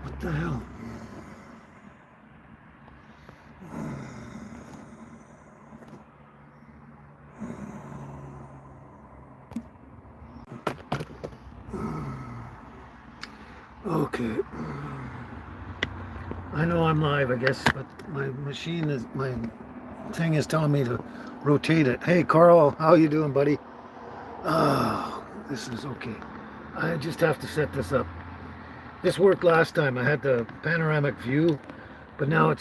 What the hell? Okay. I know I'm live, I guess, but my thing is telling me to rotate it. Hey, Carl, how you doing, buddy? Oh, this is okay. I just have to set this up. This worked last time. I had the panoramic view, but oh,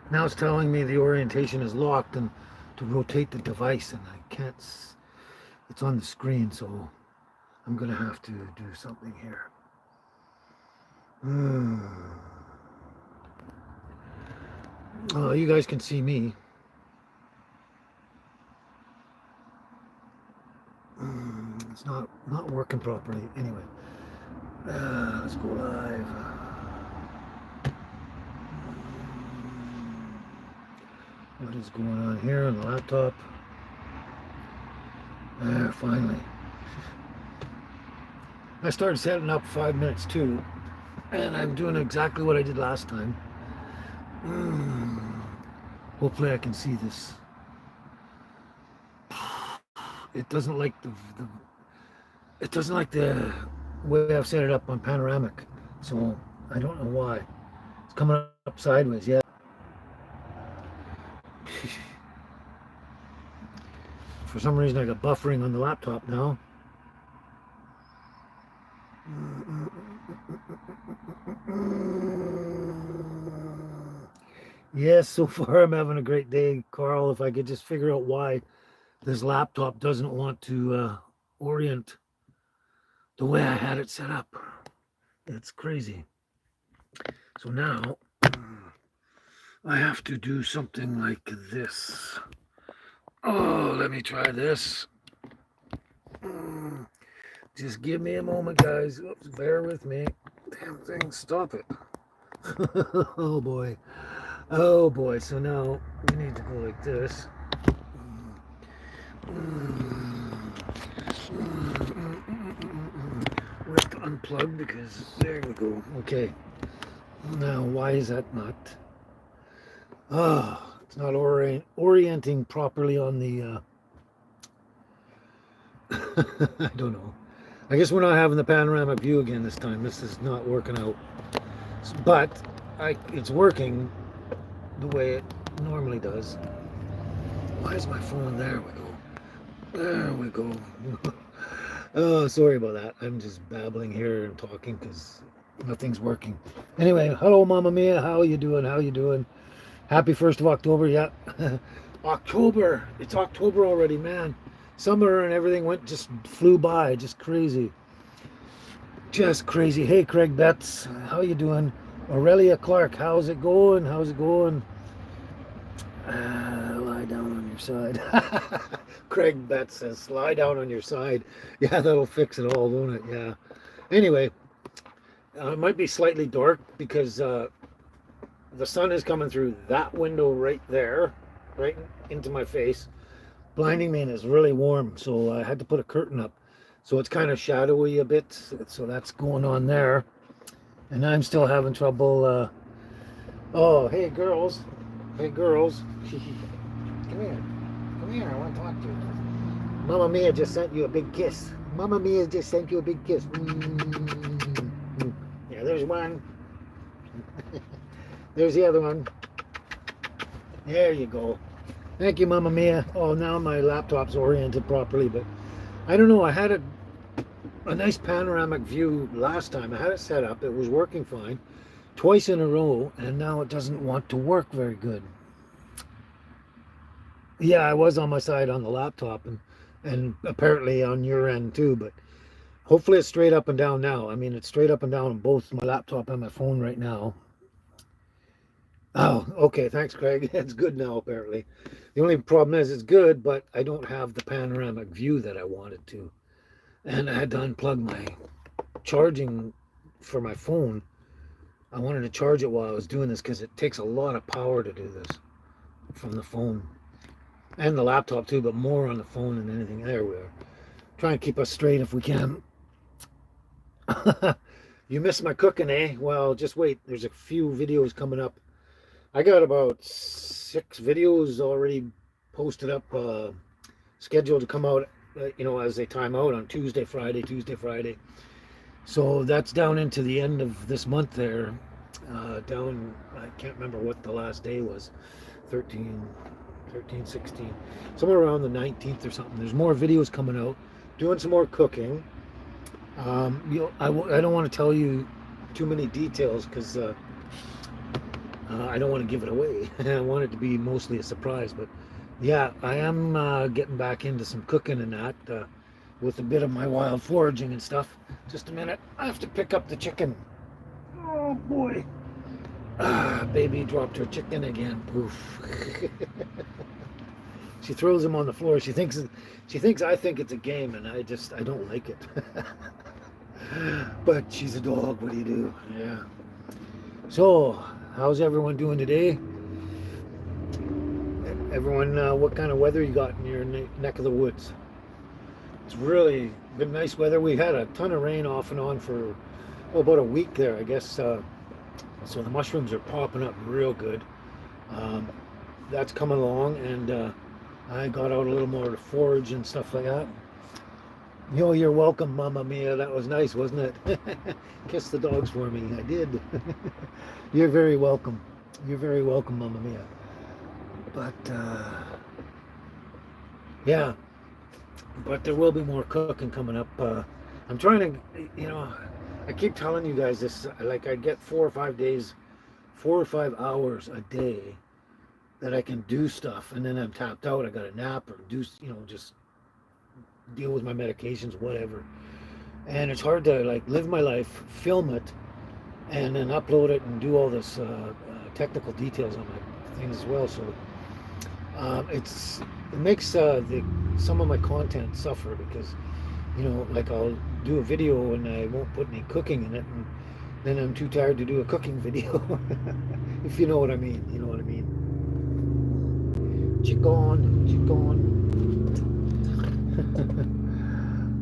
now it's telling me the orientation is locked and to rotate the device, and I can't. It's on the screen, so I'm gonna have to do something here. Oh, you guys can see me. It's not working properly. Anyway, let's go live. What is going on here on the laptop? Finally. I started setting up 5 minutes too, and I'm doing exactly what I did last time. Hopefully I can see this. It doesn't like it doesn't like the way I've set it up on panoramic, so I don't know why. It's coming up sideways, yeah. For some reason I got buffering on the laptop now. Yes, so far I'm having a great day, Carl. If I could just figure out why this laptop doesn't want to orient the way I had it set up. It's crazy. So now I have to do something like this. Oh, let me try this. Just give me a moment, guys. Oops, bear with me. Damn thing, stop it. Oh boy. Oh boy. So now we need to go like this. We have to unplug because there we go. Okay. Now, why is that not? Oh, it's not orienting properly on the. I don't know. I guess we're not having the panoramic view again this time. This is not working out. But it's working the way it normally does. Why is my phone? There we go. There we go. Oh, sorry about that. I'm just babbling here and talking because nothing's working. Anyway, hello, Mama Mia. How you doing? How you doing? Happy 1st of October. Yeah. October. It's October already, man. Summer and everything just flew by. Just crazy. Just crazy. Hey, Craig Betts. How you doing? Aurelia Clark. How's it going? How's it going? Lie down on your side. Craig Betts says, lie down on your side. Yeah, that'll fix it all, won't it? Yeah. Anyway, it might be slightly dark because the sun is coming through that window right there, right into my face, blinding me, and it's really warm. So I had to put a curtain up. So it's kind of shadowy a bit. So that's going on there. And I'm still having trouble. Oh, hey, girls. Hey, girls. Come here. Come here. I want to talk to you. Mama Mia just sent you a big kiss. Mama Mia just sent you a big kiss. Yeah, there's one. There's the other one. There you go. Thank you, Mama Mia. Oh, now my laptop's oriented properly, but I don't know. I had a nice panoramic view last time. I had it set up. It was working fine twice in a row, and now it doesn't want to work very good. Yeah, I was on my side on the laptop and apparently on your end too, but hopefully it's straight up and down now. I mean, it's straight up and down on both my laptop and my phone right now. Oh, okay. Thanks, Craig. It's good now, apparently. The only problem is it's good, but I don't have the panoramic view that I wanted to. And I had to unplug my charging for my phone. I wanted to charge it while I was doing this because it takes a lot of power to do this from the phone and the laptop too, but more on the phone than anything. There we are. Try and keep us straight if we can. You missed my cooking, eh? Well, just wait. There's a few videos coming up. I got about 6 videos already posted up, scheduled to come out, as they time out on Tuesday, Friday, Tuesday, Friday. So that's down into the end of this month there. Down, I can't remember what the last day was, 13, 13, 16, somewhere around the 19th or something. There's more videos coming out, doing some more cooking. I don't want to tell you too many details because I don't want to give it away. I want it to be mostly a surprise. But yeah, I am getting back into some cooking and that with a bit of my wild foraging and stuff. Just a minute. I have to pick up the chicken. Oh boy. Baby dropped her chicken again. Poof. She throws him on the floor. She thinks I think it's a game, and I don't like it. But she's a dog. What do you do? Yeah. So, how's everyone doing today? Everyone, what kind of weather you got in your neck of the woods? It's really been nice weather. We had a ton of rain off and on for about a week there, I guess. So the mushrooms are popping up real good. That's coming along, and I got out a little more to forage and stuff like that. You're welcome, Mamma Mia. That was nice, wasn't it? Kiss the dogs for me. I did. You're very welcome. You're very welcome, Mamma Mia. But, yeah. But there will be more cooking coming up. I'm trying to, I keep telling you guys this, like I get 4 or 5 days, 4 or 5 hours a day that I can do stuff, and then I'm tapped out. I got to nap or do, just deal with my medications, whatever. And it's hard to like live my life, film it, and then upload it and do all this technical details on my things as well. So it makes some of my content suffer because like I'll do a video and I won't put any cooking in it, and then I'm too tired to do a cooking video. If you know what I mean, you know what I mean. Chicken.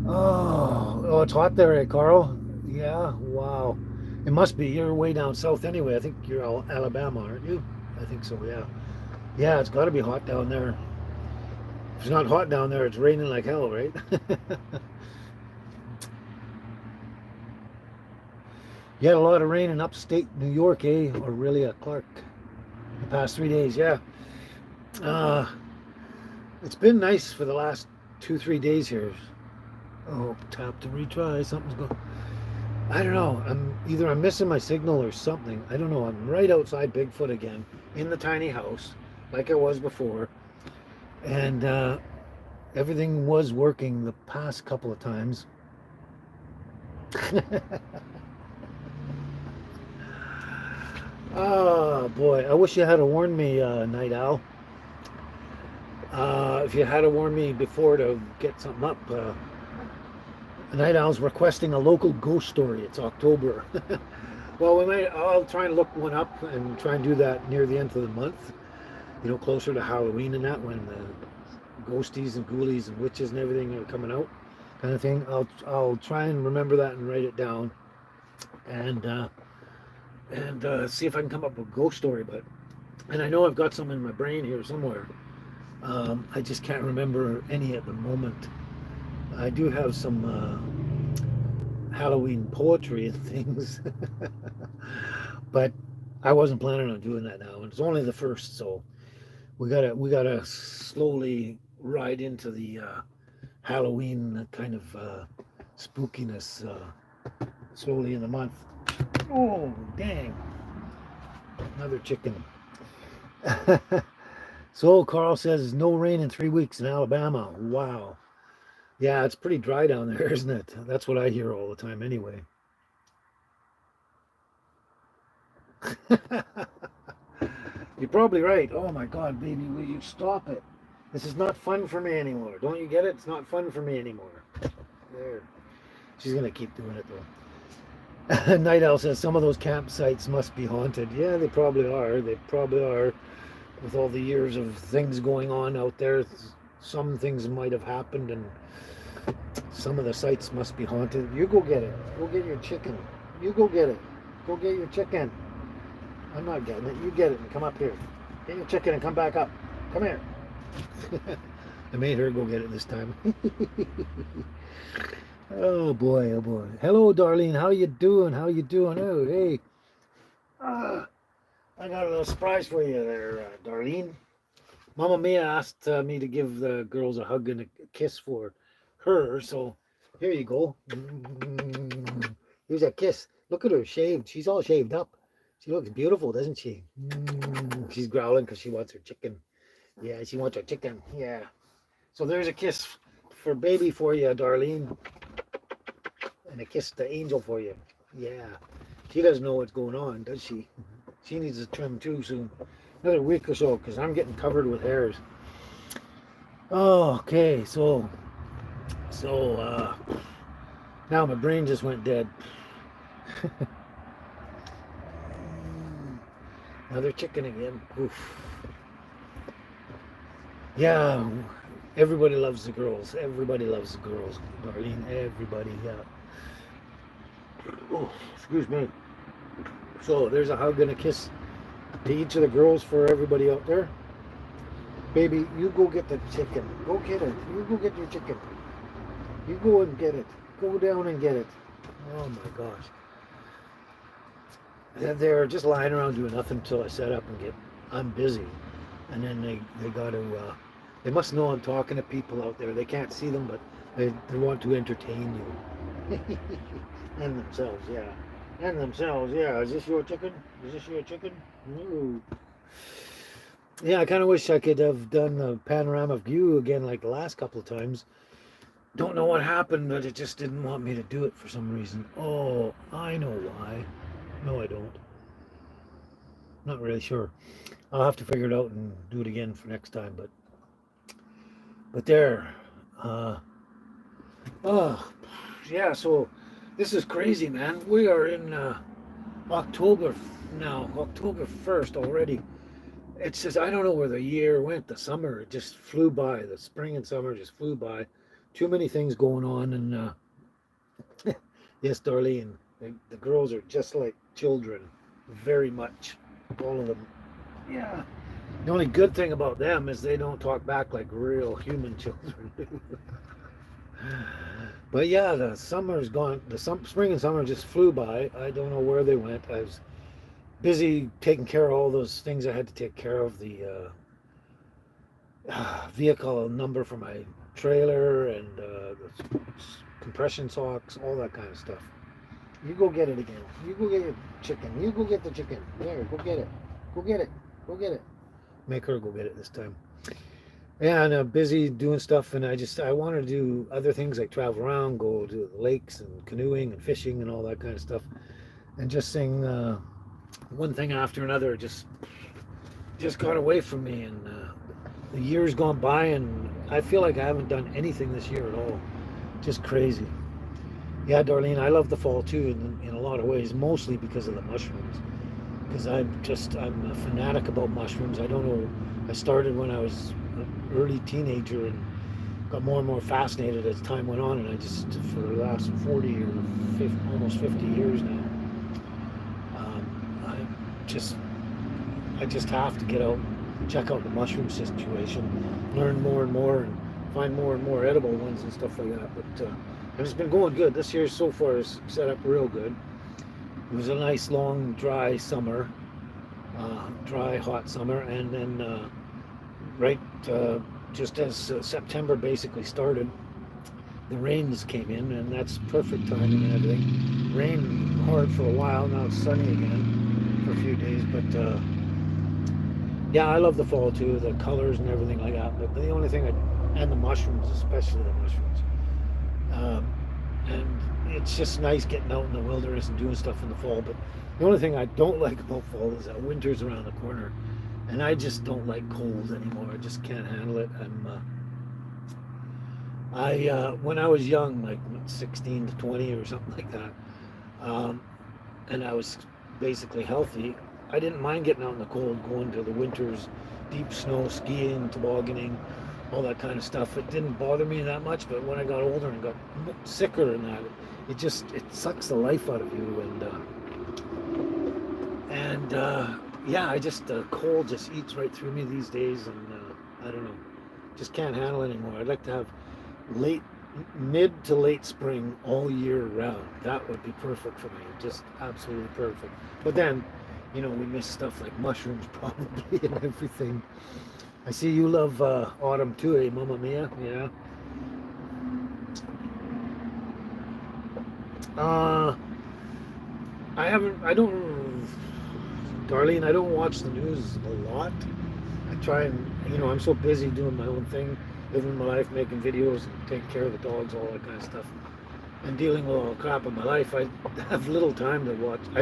Oh, it's hot there, eh, Carl? Yeah, wow. It must be. You're way down south anyway. I think you're Alabama, aren't you? I think so, yeah. Yeah, it's got to be hot down there. If it's not hot down there, it's raining like hell, right? You had a lot of rain in upstate New York, eh? Or really at Clark the past 3 days, yeah. It's been nice for the last 2-3 days here. Oh, tap to retry. Something's going. I don't know. I'm missing my signal or something. I don't know. I'm right outside Bigfoot again in the tiny house, like I was before, and everything was working the past couple of times. Oh boy! I wish you had warned me, Night Owl. If you had warned me before to get something up. Night Owl's requesting a local ghost story. It's October. Well, I'll try and look one up and try and do that near the end of the month. Closer to Halloween and that, when the ghosties and ghoulies and witches and everything are coming out, kind of thing. I'll try and remember that and write it down, and see if I can come up with a ghost story. And I know I've got some in my brain here somewhere. I just can't remember any at the moment. I do have some Halloween poetry and things, but I wasn't planning on doing that now. And it's only the first, so we gotta slowly ride into the Halloween kind of spookiness slowly in the month. Oh, dang! Another chicken. So Carl says no rain in 3 weeks in Alabama. Wow. Yeah, it's pretty dry down there, isn't it? That's what I hear all the time anyway. You're probably right. Oh my God, baby, will you stop it? This is not fun for me anymore. Don't you get it? It's not fun for me anymore. There. She's going to keep doing it though. Night Owl says some of those campsites must be haunted. Yeah, they probably are. They probably are. With all the years of things going on out there, some things might have happened, and some of the sites must be haunted. You go get it. Go get your chicken. You go get it. Go get your chicken. I'm not getting it. You get it and come up here. Get your chicken and come back up. Come here. I made her go get it this time. Oh boy, oh boy. Hello, Darlene. How you doing? How you doing? Oh, hey. I got a little surprise for you there, Darlene. Mama Mia asked me to give the girls a hug and a kiss for her, so here you go. Here's a kiss. Look at her shaved. She's all shaved up. She looks beautiful, doesn't she? She's growling because she wants her chicken. Yeah, she wants her chicken. Yeah. So there's a kiss for baby for you, Darlene. And a kiss to Angel for you. Yeah. She doesn't know what's going on, does she? She needs a trim too soon. Another week or so, because I'm getting covered with hairs. Oh, okay, so now my brain just went dead. Another chicken again. Oof. Yeah, everybody loves the girls. Everybody loves the girls, Darlene. Everybody, yeah. Oh, excuse me. So there's a hug and a kiss to each of the girls for everybody out there. Baby, you go get the chicken. Go get it. You go get your chicken. You go and get it. Go down and get it. Oh my gosh. They're just lying around doing nothing until I set up and I'm busy. And then they got to, they must know I'm talking to people out there. They can't see them, but they want to entertain you. And themselves, yeah. And themselves, yeah. Is this your chicken? Is this your chicken? No. Yeah, I kind of wish I could have done the panorama view again like the last couple of times. Don't know what happened, but it just didn't want me to do it for some reason. Oh, I know why. No, I don't. Not really sure. I'll have to figure it out and do it again for next time. But there. Oh, yeah. So this is crazy, man. We are in October now. October 1st already. It's just, I don't know where the year went. The summer, it just flew by. The spring and summer just flew by. Too many things going on. And yes, Darlene, the girls are just like children. Very much. All of them. Yeah. The only good thing about them is they don't talk back like real human children do. But yeah, the summer's gone. The spring and summer just flew by. I don't know where they went. I was busy taking care of all those things I had to take care of. The vehicle number for my trailer and the compression socks, all that kind of stuff. You go get it again. You go get your chicken. You go get the chicken. There, go get it. Go get it. Go get it. Make her go get it this time. Yeah, and I'm busy doing stuff, and I want to do other things like travel around, go to the lakes and canoeing and fishing and all that kind of stuff, and just sing one thing after another. Just got away from me, and the year's gone by, and I feel like I haven't done anything this year at all. Just crazy. Yeah, Darlene, I love the fall too in a lot of ways, mostly because of the mushrooms. Because I'm a fanatic about mushrooms. I don't know, I started when I was an early teenager and got more and more fascinated as time went on, and I just, for the last 40 or 50, almost 50 years now, I just have to get out, check out the mushroom situation, learn more and more, and find more and more edible ones and stuff like that. But it's been going good. This year so far is set up real good. It was a nice long dry summer, dry hot summer, and then just as September basically started, the rains came in, and that's perfect timing and everything. Rained hard for a while, now it's sunny again for a few days, but yeah, I love the fall too, the colors and everything like that. But the only thing, and the mushrooms, especially the mushrooms, and it's just nice getting out in the wilderness and doing stuff in the fall. But the only thing I don't like about fall is that winter's around the corner, and I just don't like cold anymore. I just can't handle it. When I was young, like 16 to 20 or something like that, and I was basically healthy, I didn't mind getting out in the cold, going to the winter's deep snow, skiing, tobogganing, all that kind of stuff. It didn't bother me that much, but when I got older and got sicker and that, it sucks the life out of you. And yeah, I just cold just eats right through me these days, and I don't know, just can't handle it anymore. I'd like to have late, mid to late spring all year round. That would be perfect for me, just absolutely perfect. But then, we miss stuff like mushrooms probably and everything. I see you love autumn too, eh, Mamma Mia? Yeah. Uh, I don't, Darlene, I don't watch the news a lot. I try and, I'm so busy doing my own thing, living my life, making videos and taking care of the dogs, all that kind of stuff, and dealing with all the crap in my life. I have little time to watch. I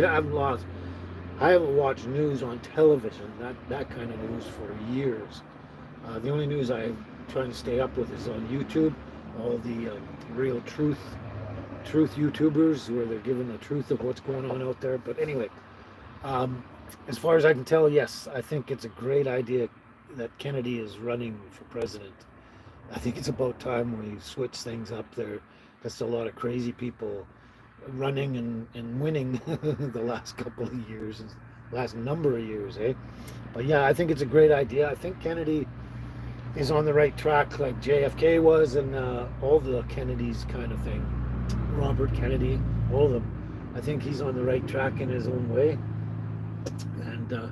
haven't watched news on television, that kind of news for years. The only news I'm trying to stay up with is on YouTube, all the real truth YouTubers where they're giving the truth of what's going on out there. But anyway, um, as far as I can tell, yes, I think it's a great idea that Kennedy is running for president. I think it's about time we switch things up there. There's a lot of crazy people running and winning the last couple of years, last number of years, eh? But yeah, I think it's a great idea. I think Kennedy is on the right track like JFK was, and all the Kennedys kind of thing. Robert Kennedy, all of them. I think he's on the right track in his own way. And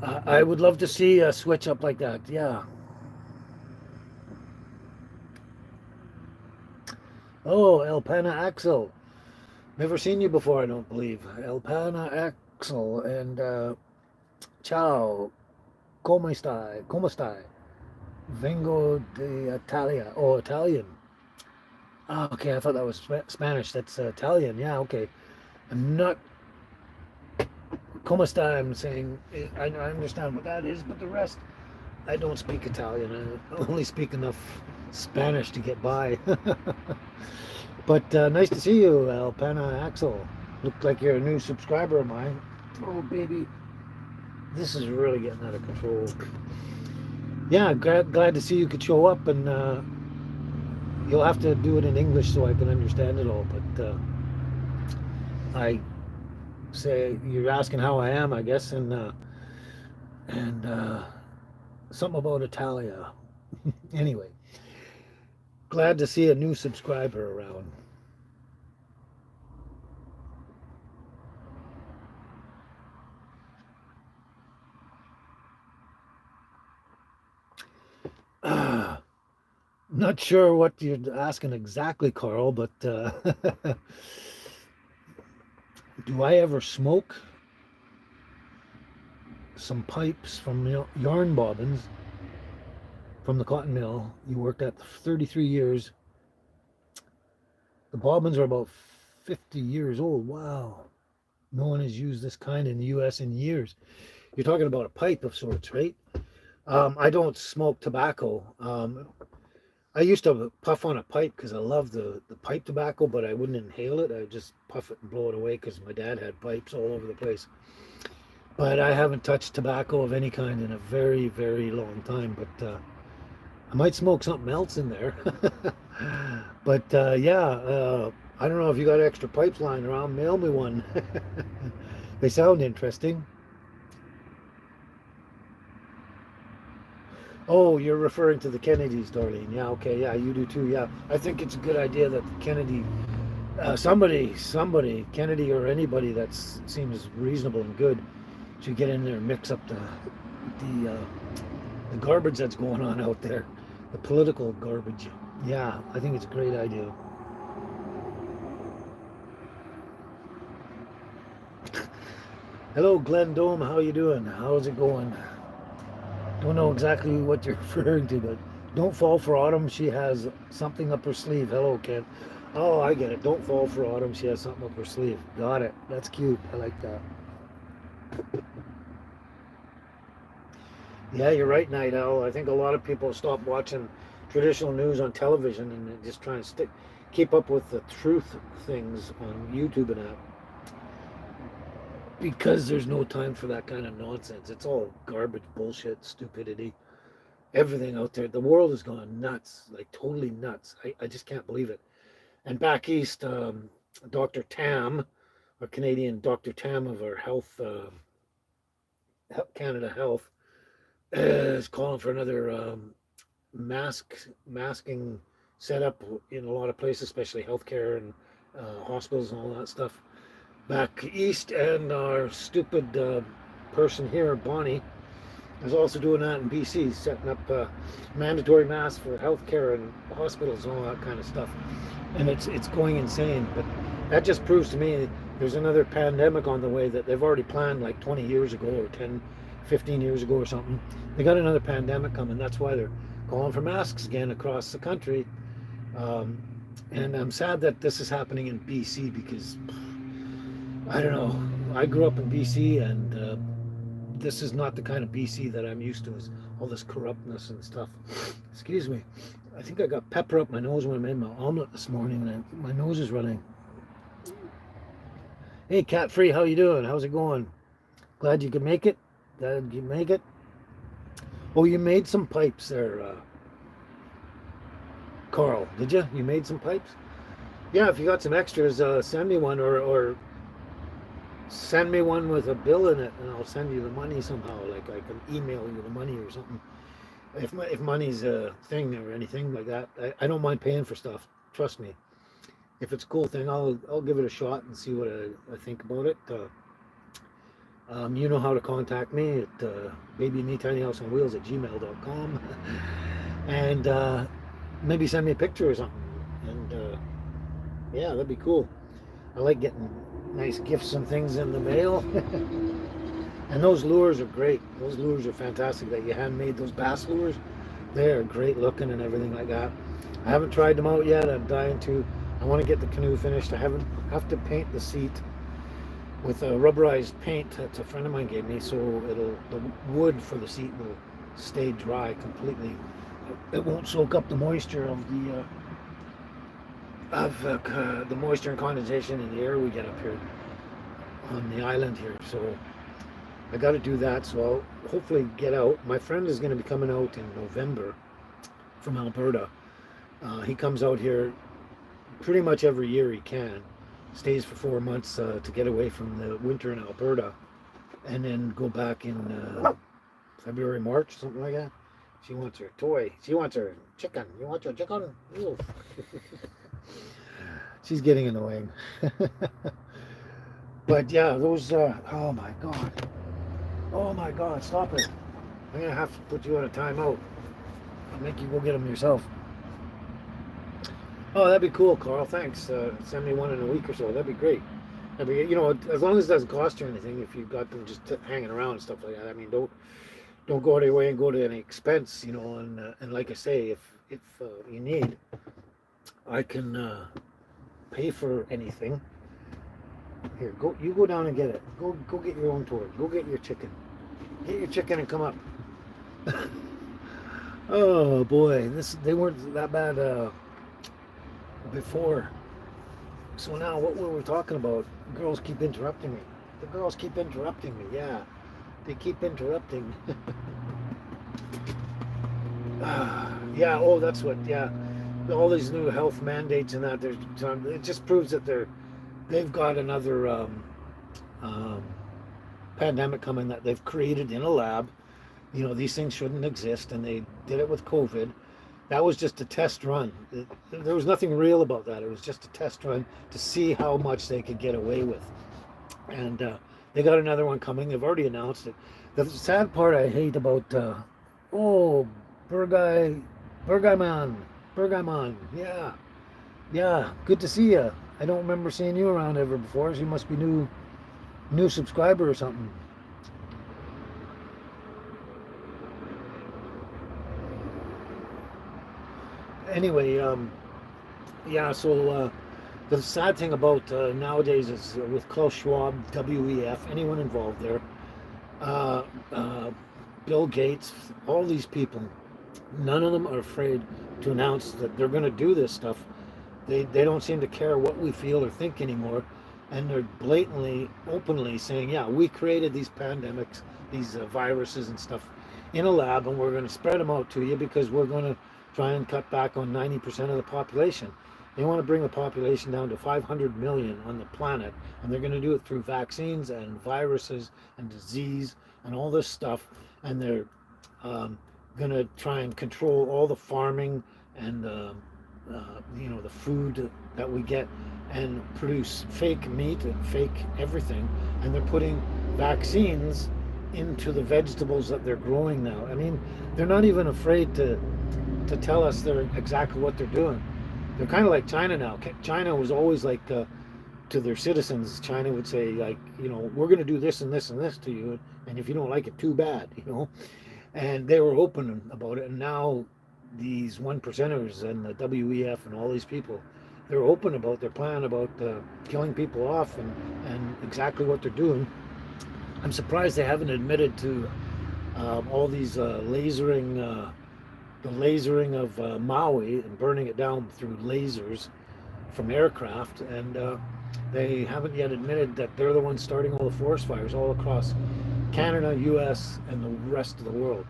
I would love to see a switch up like that. Yeah. Oh, Elpana Axel. Never seen you before, I don't believe. Elpana Axel and ciao. Come stai? Come stai? Vengo de Italia. Oh, Italian. Oh, okay, I thought that was Spanish. That's Italian. Yeah, okay. I'm not. Como sta? I'm saying I understand what that is, but the rest I don't speak Italian. I only speak enough Spanish to get by. But nice to see you, Alpana Axel. Looked like you're a new subscriber of mine. Oh, baby. This is really getting out of control. Yeah, glad to see you could show up, and you'll have to do it in English so I can understand it all. But I say you're asking how I am, I guess, and something about Italia. Anyway, glad to see a new subscriber around. Not sure what you're asking exactly, Carl, but do I ever smoke some pipes from yarn bobbins from the cotton mill you worked at 33 years? The bobbins are about 50 years old. Wow. No one has used this kind in the US in years. You're talking about a pipe of sorts, right? I don't smoke tobacco. I used to puff on a pipe because I love the pipe tobacco, but I wouldn't inhale it. I would just puff it and blow it away because my dad had pipes all over the place. But I haven't touched tobacco of any kind in a very, very long time. But I might smoke something else in there. But yeah, I don't know if you got extra pipes lying around. Mail me one. They sound interesting. Oh, you're referring to the Kennedys, Darlene. Yeah, okay, yeah, you do too. Yeah, I think it's a good idea that the Kennedy, somebody, Kennedy or anybody that seems reasonable and good, should get in there and mix up the the garbage that's going on out there, the political garbage. Yeah, I think it's a great idea. Hello, Glenn Dome. How you doing? How's it going? Don't know exactly what you're referring to, but don't fall for autumn. She has something up her sleeve. Hello, Ken. Oh, I get it. Don't fall for autumn. She has something up her sleeve. Got it. That's cute. I like that. Yeah, you're right, Night Owl. I think a lot of people stop watching traditional news on television and they're just trying to keep up with the truth things on YouTube and that. Because there's no time for that kind of nonsense. It's all garbage, bullshit, stupidity. everything out there. The world has gone nuts, like totally nuts. I just can't believe it. And back east, Dr. Tam, our Canadian Dr. Tam of our health, Canada Health, is calling for another masking setup in a lot of places, especially healthcare and hospitals and all that stuff back east. And our stupid person here, Bonnie, is also doing that in BC, setting up mandatory masks for healthcare and hospitals and all that kind of stuff. And it's going insane. But that just proves to me there's another pandemic on the way that they've already planned like 20 years ago or 10, 15 years ago or something. They got another pandemic coming. That's why they're calling for masks again across the country. And I'm sad that this is happening in BC because, I don't know, I grew up in BC and this is not the kind of BC that I'm used to, is all this corruptness and stuff. Excuse me. I think I got pepper up my nose when I made my omelet this morning and my nose is running. Hey, Cat Free, how you doing? How's it going? Glad you could make it. Glad you make it. Oh, you made some pipes there, Carl. Did you? You made some pipes? Yeah, if you got some extras, send me one or send me one with a bill in it and I'll send you the money somehow. Like I can email you the money or something. If money's a thing or anything like that, I don't mind paying for stuff. Trust me. If it's a cool thing, I'll give it a shot and see what I think about it. You know how to contact me at babyandmetinyhouseonwheels@gmail.com and maybe send me a picture or something. And yeah, that'd be cool. I like getting nice gifts and things in the mail. And those lures are great. Those lures are fantastic that you handmade. Those bass lures, they're great looking and everything like that. I haven't tried them out yet. I'm dying to. I want to get the canoe finished. I have to paint the seat with a rubberized paint that a friend of mine gave me, so the wood for the seat will stay dry completely. It won't soak up the moisture of the moisture and condensation in the air we get up here on the island here. So I got to do that. So I'll hopefully get out. My friend is going to be coming out in November from Alberta. He comes out here pretty much every year he can. Stays for 4 months to get away from the winter in Alberta, and then go back in February, March, something like that. She wants her toy. She wants her chicken. You want your chicken? Ew. She's getting annoying. But yeah, those. Oh my god. Oh my god! Stop it! I'm gonna have to put you on a timeout. I'll make you go get them yourself. Oh, that'd be cool, Carl. Thanks. Send me one in a week or so. That'd be great. That'd be, as long as it doesn't cost you anything. If you've got them just hanging around and stuff like that. I mean, don't go out of your way and go to any expense, And like I say, if you need, I can pay for anything. Here, you go down and get it. Go get your own toy. Go get your chicken. Get your chicken and come up. Oh boy, they weren't that bad before. So now what were we talking about? Girls keep interrupting me. The girls keep interrupting me. Yeah, they keep interrupting. Yeah. Oh, that's what. Yeah, all these new health mandates and that. It just proves that they've got another pandemic coming that they've created in a lab. These things shouldn't exist, and they did it with COVID. That was just a test run. There was nothing real about that. It was just a test run to see how much they could get away with. And they got another one coming. They've already announced it. The sad part I hate about, Burgaiman, yeah, good to see you. I don't remember seeing you around ever before, so you must be new subscriber or something. Anyway, yeah, so the sad thing about nowadays is with Klaus Schwab, WEF, anyone involved there, Bill Gates, all these people, none of them are afraid to announce that they're going to do this stuff. They don't seem to care what we feel or think anymore, and they're blatantly, openly saying, yeah, we created these pandemics, these viruses and stuff, in a lab, and we're going to spread them out to you because we're going to try and cut back on 90% of the population. They want to bring the population down to 500 million on the planet, and they're going to do it through vaccines and viruses and disease and all this stuff. And they're going to try and control all the farming and the food that we get, and produce fake meat and fake everything. And they're putting vaccines into the vegetables that they're growing now. I mean, they're not even afraid to tell us they're exactly what they're doing. They're kind of like China now. China was always like, to their citizens, China would say, like, we're going to do this and this and this to you, and if you don't like it, too bad, And they were open about it. And now these one percenters and the WEF and all these people, they're open about their plan about killing people off, and exactly what they're doing. I'm surprised they haven't admitted to all these the lasering of Maui and burning it down through lasers from aircraft. And they haven't yet admitted that they're the ones starting all the forest fires all across Canada, US, and the rest of the world.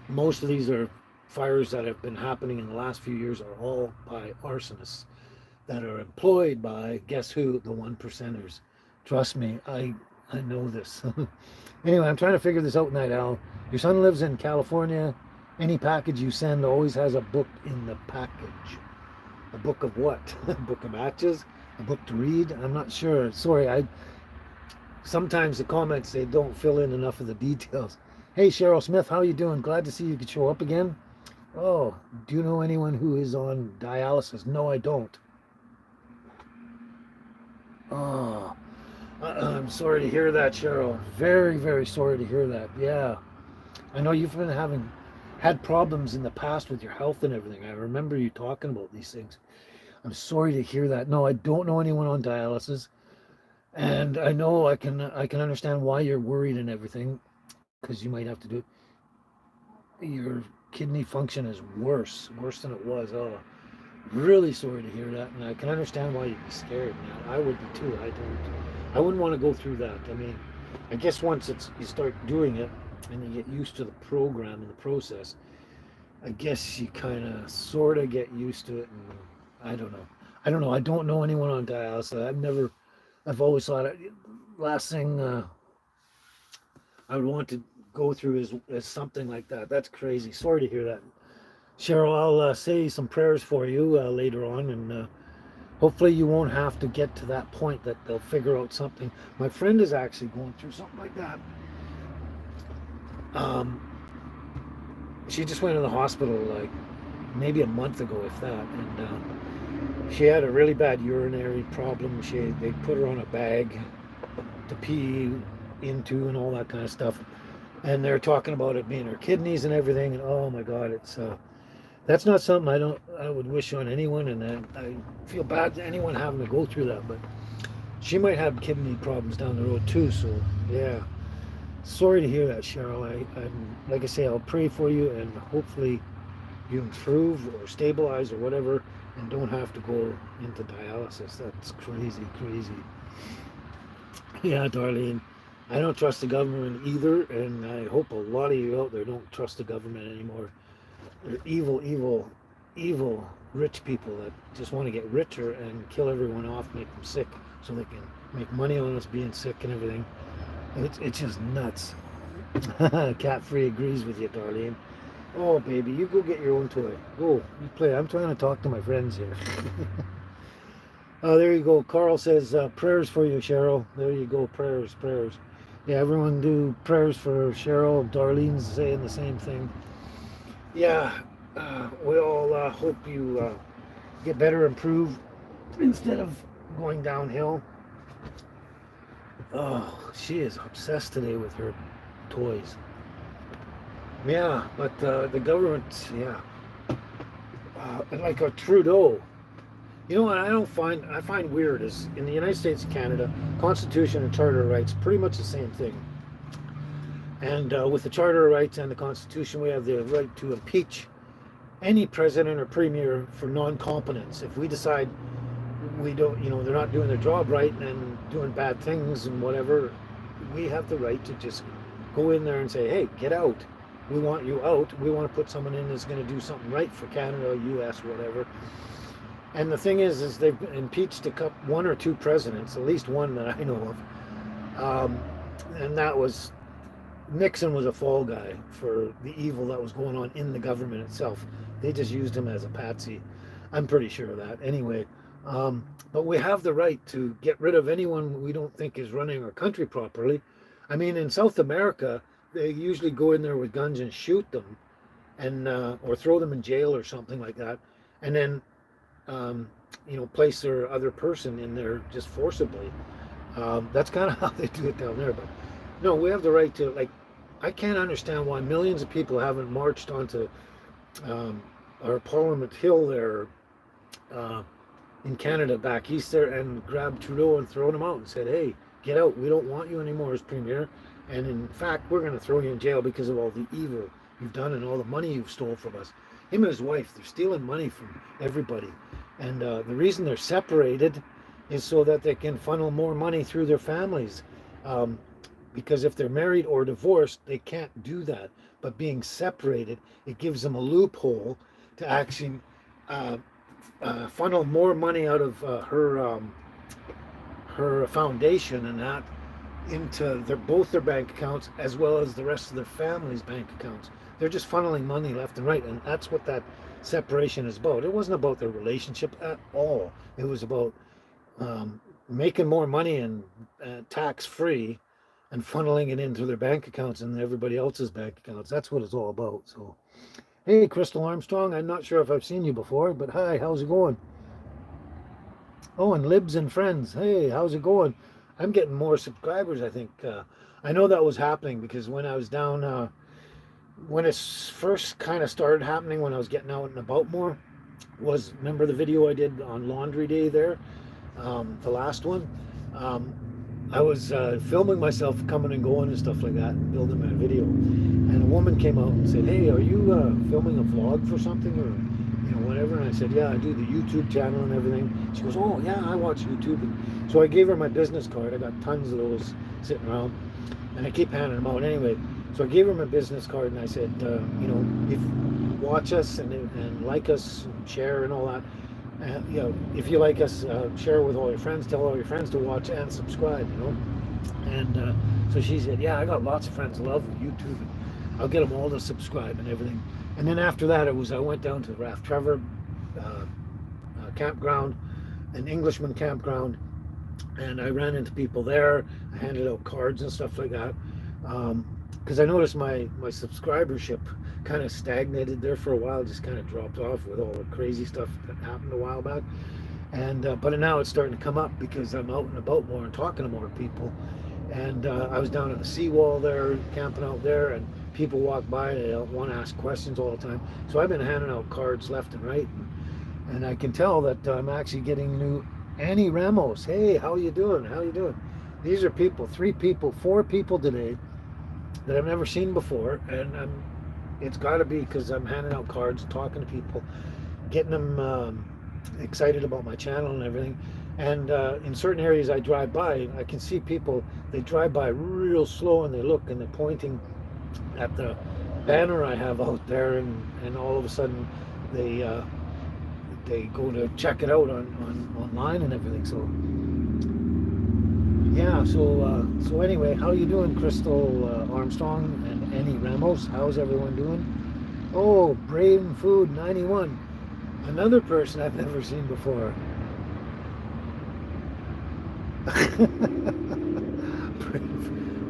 Most of these are fires that have been happening in the last few years are all by arsonists that are employed by, guess who? The one percenters. Trust me, I know this. Anyway, I'm trying to figure this out, Night Owl. Your son lives in California. Any package you send always has a book in the package. A book of what? A book of matches? A book to read? I'm not sure. Sorry, sometimes the comments, they don't fill in enough of the details. Hey, Cheryl Smith, how you doing? Glad to see you could show up again. Oh, do you know anyone who is on dialysis? No, I don't. Oh, I'm sorry to hear that, Cheryl. Very, very sorry to hear that. Yeah, I know you've been had problems in the past with your health and everything. I remember you talking about these things. I'm sorry to hear that. No, I don't know anyone on dialysis, and I know I can understand why you're worried and everything, because you might have to do your kidney function is worse than it was. Oh, really sorry to hear that, and I can understand why you'd be scared, man. I would be too. I wouldn't want to go through that. I mean, I guess once you start doing it and you get used to the program and the process, I guess you kind of sort of get used to it. And I don't know. I don't know anyone on dialysis. I've always thought last thing I would want to go through is something like that. That's crazy. Sorry to hear that. Cheryl, I'll say some prayers for you later on, and hopefully you won't have to get to that point that they'll figure out something. My friend is actually going through something like that. She just went to the hospital like maybe a month ago, if that, and she had a really bad urinary problem. They put her on a bag to pee into and all that kind of stuff, and they're talking about it being her kidneys and everything. And oh my God, it's that's not something I would wish on anyone, and I feel bad to anyone having to go through that. But she might have kidney problems down the road too. So yeah, sorry to hear that, Cheryl. I'm like I say, I'll pray for you, and hopefully you improve or stabilize or whatever, and don't have to go into dialysis. That's crazy, crazy. Yeah, Darlene. I don't trust the government either, and I hope a lot of you out there don't trust the government anymore. They're evil, evil, evil rich people that just want to get richer and kill everyone off, make them sick, so they can make money on us being sick and everything. It's just nuts. Cat Free agrees with you, Darlene. Oh, baby, you go get your own toy. Go, you play. I'm trying to talk to my friends here. Oh, there you go. Carl says, prayers for you, Cheryl. There you go, prayers, prayers. Yeah, everyone do prayers for Cheryl. Darlene's saying the same thing. Yeah, we all hope you get better, improve, instead of going downhill. Oh, she is obsessed today with her toys. Yeah, but the government, yeah. Like a Trudeau. You know what I find weird is in the United States and Canada, Constitution and Charter of Rights, pretty much the same thing. And with the Charter of Rights and the Constitution, we have the right to impeach any president or premier for non-competence. If we decide we don't, they're not doing their job right and doing bad things and whatever, we have the right to just go in there and say, hey, get out. We want you out. We want to put someone in that's going to do something right for Canada, US, whatever. And the thing is they've impeached one or two presidents, at least one that I know of. And that was Nixon was a fall guy for the evil that was going on in the government itself. They just used him as a patsy. I'm pretty sure of that. Anyway, but we have the right to get rid of anyone we don't think is running our country properly. I mean, in South America, they usually go in there with guns and shoot them, and or throw them in jail or something like that, and then place their other person in there just forcibly. That's kind of how they do it down there. But no, we have the right to, like, I can't understand why millions of people haven't marched onto our Parliament Hill there in Canada, back east there, and grabbed Trudeau and thrown him out and said, hey, get out. We don't want you anymore as Premier. And in fact, we're going to throw you in jail because of all the evil you've done and all the money you've stole from us. Him and his wife, they're stealing money from everybody. And the reason they're separated is so that they can funnel more money through their families. Because if they're married or divorced, they can't do that. But being separated, it gives them a loophole to actually funnel more money out of her foundation and that into both their bank accounts as well as the rest of their family's bank accounts. They're just funneling money left and right, and that's what that separation is about. It wasn't about their relationship at all. It was about making more money and tax-free and funneling it into their bank accounts and everybody else's bank accounts. That's what it's all about. So, hey, Crystal Armstrong, I'm not sure if I've seen you before, but hi, how's it going? Oh, and Libs and Friends, hey, how's it going? I'm getting more subscribers, I think. I know that was happening because when I was down, when it first kind of started happening, when I was getting out and about more, remember the video I did on Laundry Day there? The last one? I was filming myself coming and going and stuff like that and building my video. And a woman came out and said, hey, are you filming a vlog for something or whatever? And I said, yeah, I do the YouTube channel and everything. She goes, oh, yeah, I watch YouTube. And so I gave her my business card. I got tons of those sitting around. And I keep handing them out anyway. So I gave her my business card and I said, if you watch us and like us, and share and all that, if you like us, share with all your friends, tell all your friends to watch and subscribe, And so she said, yeah, I got lots of friends love YouTube. I'll get them all to subscribe and everything. And then after that, I went down to Raft Trevor campground, an Englishman campground, and I ran into people there. I handed out cards and stuff like that. Because I noticed my subscribership kind of stagnated there for a while, just kind of dropped off with all the crazy stuff that happened a while back. And but now it's starting to come up because I'm out and about more and talking to more people. And I was down at the seawall there, camping out there, and people walk by and they want to ask questions all the time. So I've been handing out cards left and right, and I can tell that I'm actually getting new. Annie Ramos, hey, how you doing? How you doing? These are people, 3 people, 4 people today that I've never seen before, and it's got to be because I'm handing out cards, talking to people, getting them excited about my channel and everything. And in certain areas I drive by, I can see people, they drive by real slow and they look and they're pointing at the banner I have out there, and all of a sudden they go to check it out on online and everything. So yeah, so anyway, how you doing, Crystal Armstrong and Annie Ramos? How's everyone doing? Oh, Brain Food 91, another person I've never seen before.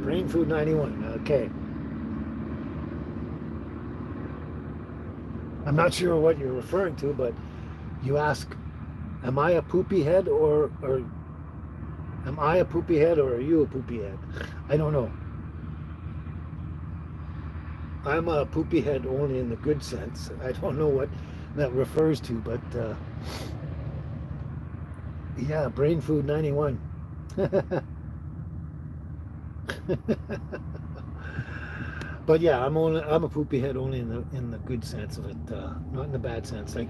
Brain Food 91, okay. I'm not sure what you're referring to, but you ask, am I a poopy head or am I a poopy head or are you a poopy head? I don't know. I'm a poopy head only in the good sense. I don't know what that refers to, but yeah, Brain Food 91. But yeah, I'm a poopy head only in the good sense of it, not in the bad sense. Like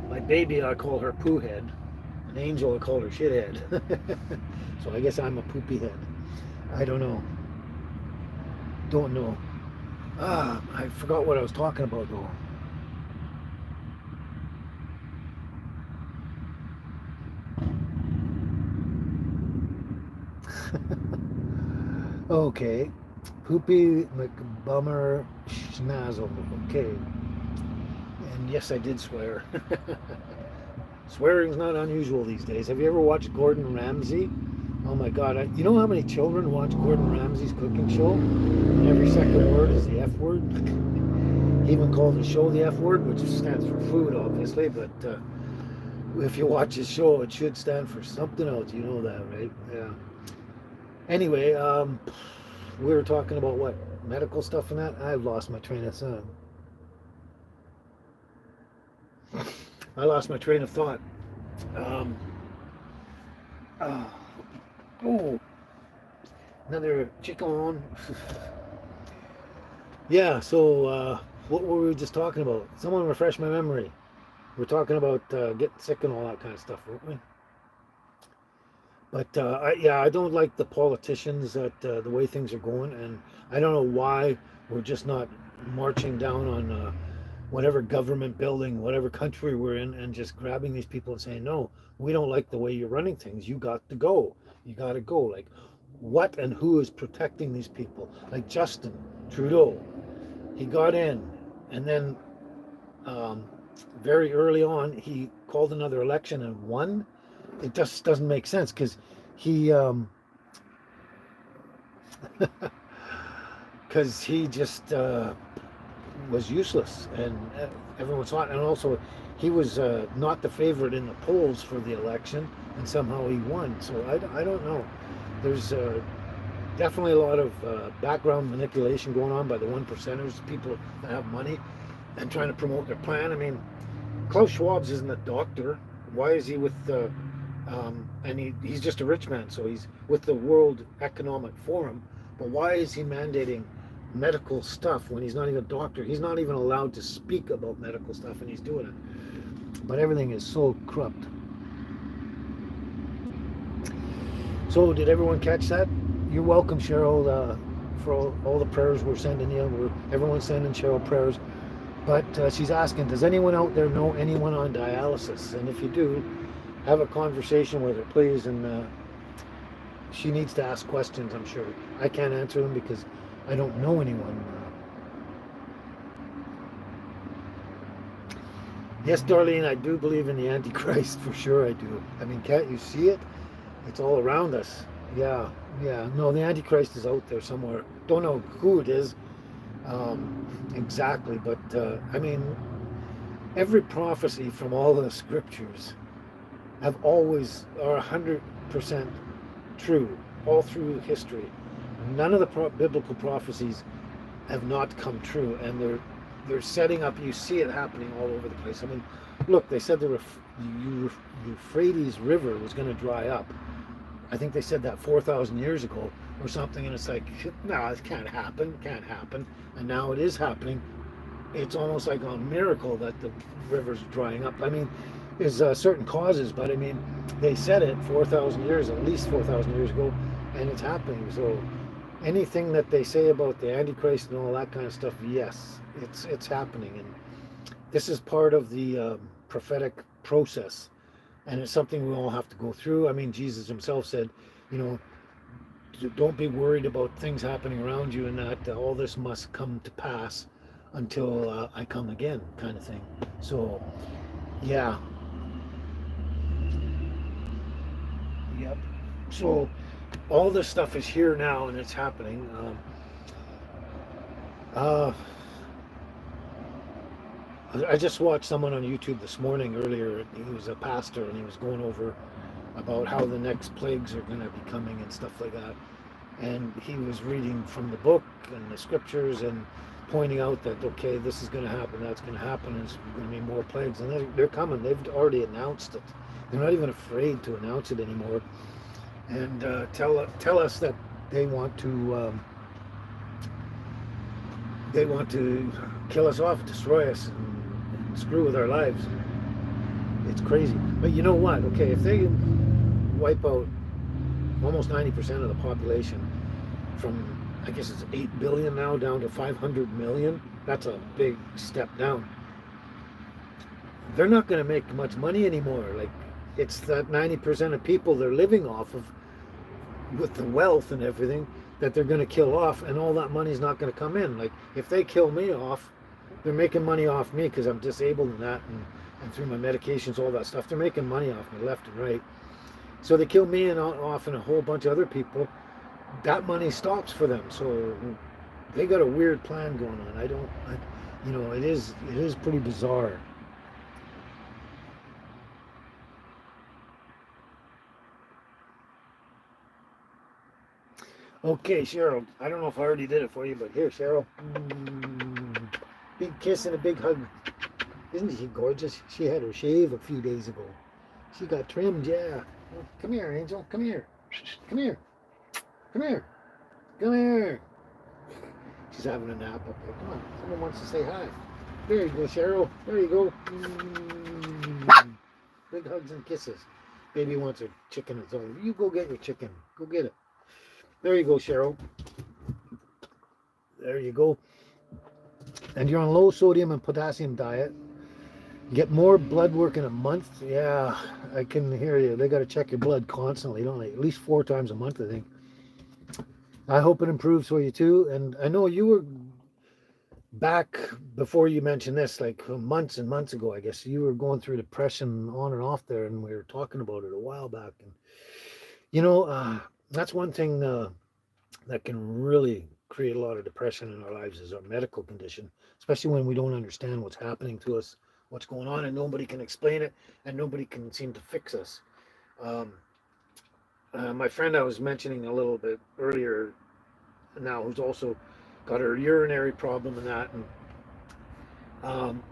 my baby, I call her poo head. An angel, I call her shit head. So I guess I'm a poopy head. I don't know. Don't know. I forgot what I was talking about though. Okay. Poopy McBummer Schnazzle. Okay. And yes, I did swear. Swearing's not unusual these days. Have you ever watched Gordon Ramsay? Oh my God. You know how many children watch Gordon Ramsay's cooking show? And every second word is the F word. He even called the show the F word, which stands for food, obviously. But if you watch his show, it should stand for something else. You know that, right? Yeah. Anyway, we were talking about what? Medical stuff and that? I've lost my train of thought. I lost my train of thought. Um, uh, oh, another chicken. Yeah, so what were we just talking about? Someone refresh my memory. We're talking about getting sick and all that kind of stuff, weren't we? But I don't like the politicians that the way things are going, and I don't know why we're just not marching down on whatever government building, whatever country we're in, and just grabbing these people and saying, no, we don't like the way you're running things. You got to go. You got to go. Like, what and who is protecting these people? Like Justin Trudeau, he got in, and then very early on, he called another election and won. It just doesn't make sense because he because he just was useless, and everyone saw it. And also, he was not the favorite in the polls for the election, and somehow he won. So I don't know. There's definitely a lot of background manipulation going on by the one percenters, people that have money and trying to promote their plan. I mean, Klaus Schwab's isn't a doctor. Why is he with the and he's just a rich man, so he's with the World Economic Forum. But why is he mandating medical stuff when he's not even a doctor? He's not even allowed to speak about medical stuff, and he's doing it. But everything is so corrupt. So did everyone catch that? You're welcome, Cheryl, for all the prayers we're sending you. Everyone's sending Cheryl prayers. But she's asking, does anyone out there know anyone on dialysis? And if you do, have a conversation with her, please. And she needs to ask questions, I'm sure. I can't answer them because I don't know anyone. Yes, Darlene, I do believe in the Antichrist, for sure I do. I mean, can't you see it? It's all around us. Yeah. No, the Antichrist is out there somewhere. Don't know who it is exactly, but I mean, every prophecy from all the scriptures have always are 100% true all through history. None of the biblical prophecies have not come true, and they're setting up. You see it happening all over the place. I mean, look, they said the Euphrates River was going to dry up. I think they said that 4,000 years ago or something, and it's like, no, it can't happen, and now it is happening. It's almost like a miracle that the river's drying up. I mean, there's certain causes, but I mean, they said it 4,000 years, at least 4,000 years ago, and it's happening. So anything that they say about the Antichrist and all that kind of stuff, yes, it's happening, and this is part of the prophetic process, and it's something we all have to go through. I mean, Jesus himself said, you know, don't be worried about things happening around you, and that all this must come to pass until I come again, kind of thing. So yeah. Yep. So all this stuff is here now, and it's happening. I just watched someone on YouTube this morning earlier. He was a pastor, and he was going over about how the next plagues are going to be coming and stuff like that. And he was reading from the book and the scriptures and pointing out that, okay, this is going to happen, that's going to happen, and there's going to be more plagues. And they're coming. They've already announced it. They're not even afraid to announce it anymore. And tell us that they want to kill us off, destroy us, and screw with our lives. It's crazy. But you know what? Okay, if they wipe out almost 90% of the population from I guess it's 8 billion now, down to 500 million. That's a big step down. They're not going to make much money anymore. Like, it's that 90% of people they're living off of with the wealth and everything that they're going to kill off, and all that money's not going to come in. Like, if they kill me off, they're making money off me because I'm disabled and that, and through my medications, all that stuff. They're making money off me left and right. So they kill me and off and a whole bunch of other people. That money stops for them. So they got a weird plan going on. It is pretty bizarre. Okay, Cheryl. I don't know if I already did it for you, but here, Cheryl. Big kiss and a big hug. Isn't she gorgeous? She had her shave a few days ago. She got trimmed, yeah. Come here, Angel. Come here. Come here. Come here. Come here. She's having a nap up there. Come on. Someone wants to say hi. There you go, Cheryl. There you go. Big hugs and kisses. Baby wants her chicken. You go get your chicken. Go get it. There you go, Cheryl. There you go. And you're on low sodium and potassium diet. You get more blood work in a month. Yeah, I can hear you. They got to check your blood constantly, don't they? At least 4 times a month, I think. I hope it improves for you too. And I know you were back before you mentioned this, like months and months ago, I guess. You were going through depression on and off there, and we were talking about it a while back. And that's one thing that can really create a lot of depression in our lives is our medical condition, especially when we don't understand what's happening to us, what's going on, and nobody can explain it, and nobody can seem to fix us. Um, my friend I was mentioning a little bit earlier now, who's also got her urinary problem and that, and um,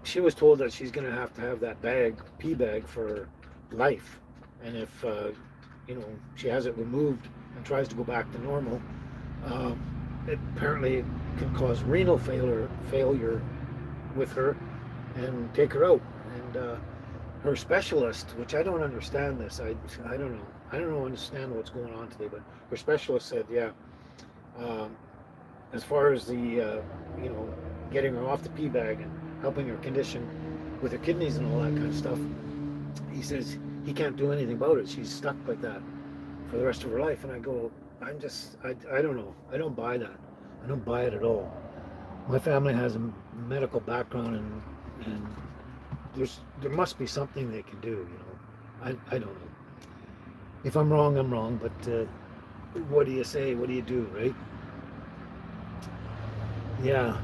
she was told that she's going to have that pee bag for life, and if she has it removed and tries to go back to normal, um, it apparently can cause renal failure with her and take her out. And her specialist, which I don't understand this, I don't know. I don't understand what's going on today, but her specialist said, yeah, um, as far as the, getting her off the pee bag and helping her condition with her kidneys and all that kind of stuff, he says he can't do anything about it. She's stuck like that for the rest of her life. And I go, I don't know. I don't buy that. I don't buy it at all. My family has a medical background, and there must be something they can do. I don't know. If I'm wrong, I'm wrong. But what do you say? What do you do, right? Yeah.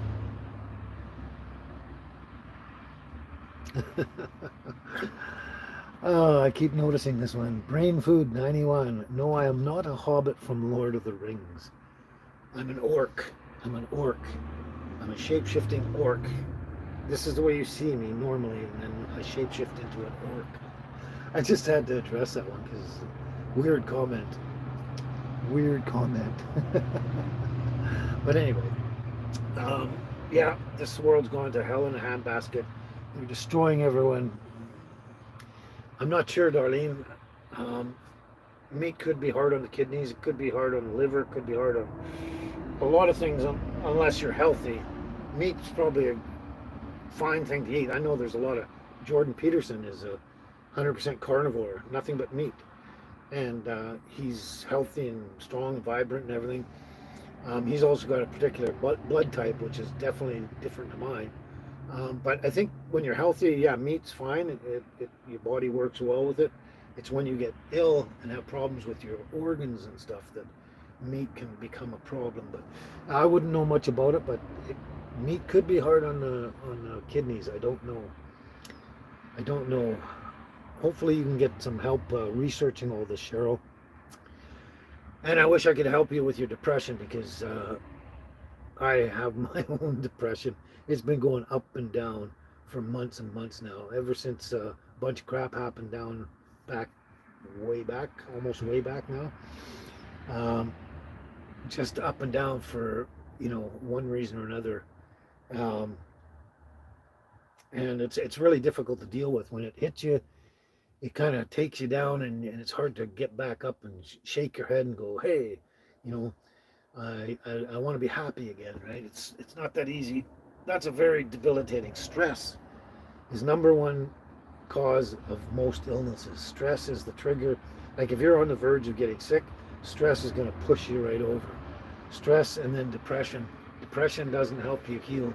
Oh, I keep noticing this one. Brain Food 91. No, I am not a hobbit from Lord of the Rings. I'm an orc. I'm an orc. I'm a shape-shifting orc. This is the way you see me normally, and then I shape-shift into an orc. I just had to address that one because weird comment. Weird comment. But anyway, yeah, this world's going to hell in a handbasket. They're destroying everyone. I'm not sure, Darlene. Meat could be hard on the kidneys. It could be hard on the liver. It could be hard on a lot of things unless you're healthy. Meat's probably a fine thing to eat. I know there's a lot of Jordan Peterson is a 100% carnivore, nothing but meat, and he's healthy and strong, and vibrant, and everything. He's also got a particular blood type, which is definitely different to mine. But I think when you're healthy, yeah, meat's fine. Your body works well with it. It's when you get ill and have problems with your organs and stuff that meat can become a problem. But I wouldn't know much about it, but meat could be hard on the kidneys. I don't know. I don't know. Hopefully you can get some help researching all this, Cheryl. And I wish I could help you with your depression because I have my own depression. It's been going up and down for months and months now, ever since a bunch of crap happened way back, almost way back now. Just up and down for, one reason or another. Um, and it's really difficult to deal with. When it hits you, it kind of takes you down, and it's hard to get back up and shake your head and go, hey, you know. I want to be happy again, right? It's not that easy. That's a very debilitating. Stress is number one cause of most illnesses. Stress is the trigger. Like if you're on the verge of getting sick, stress is going to push you right over. Stress and then depression. Depression doesn't help you heal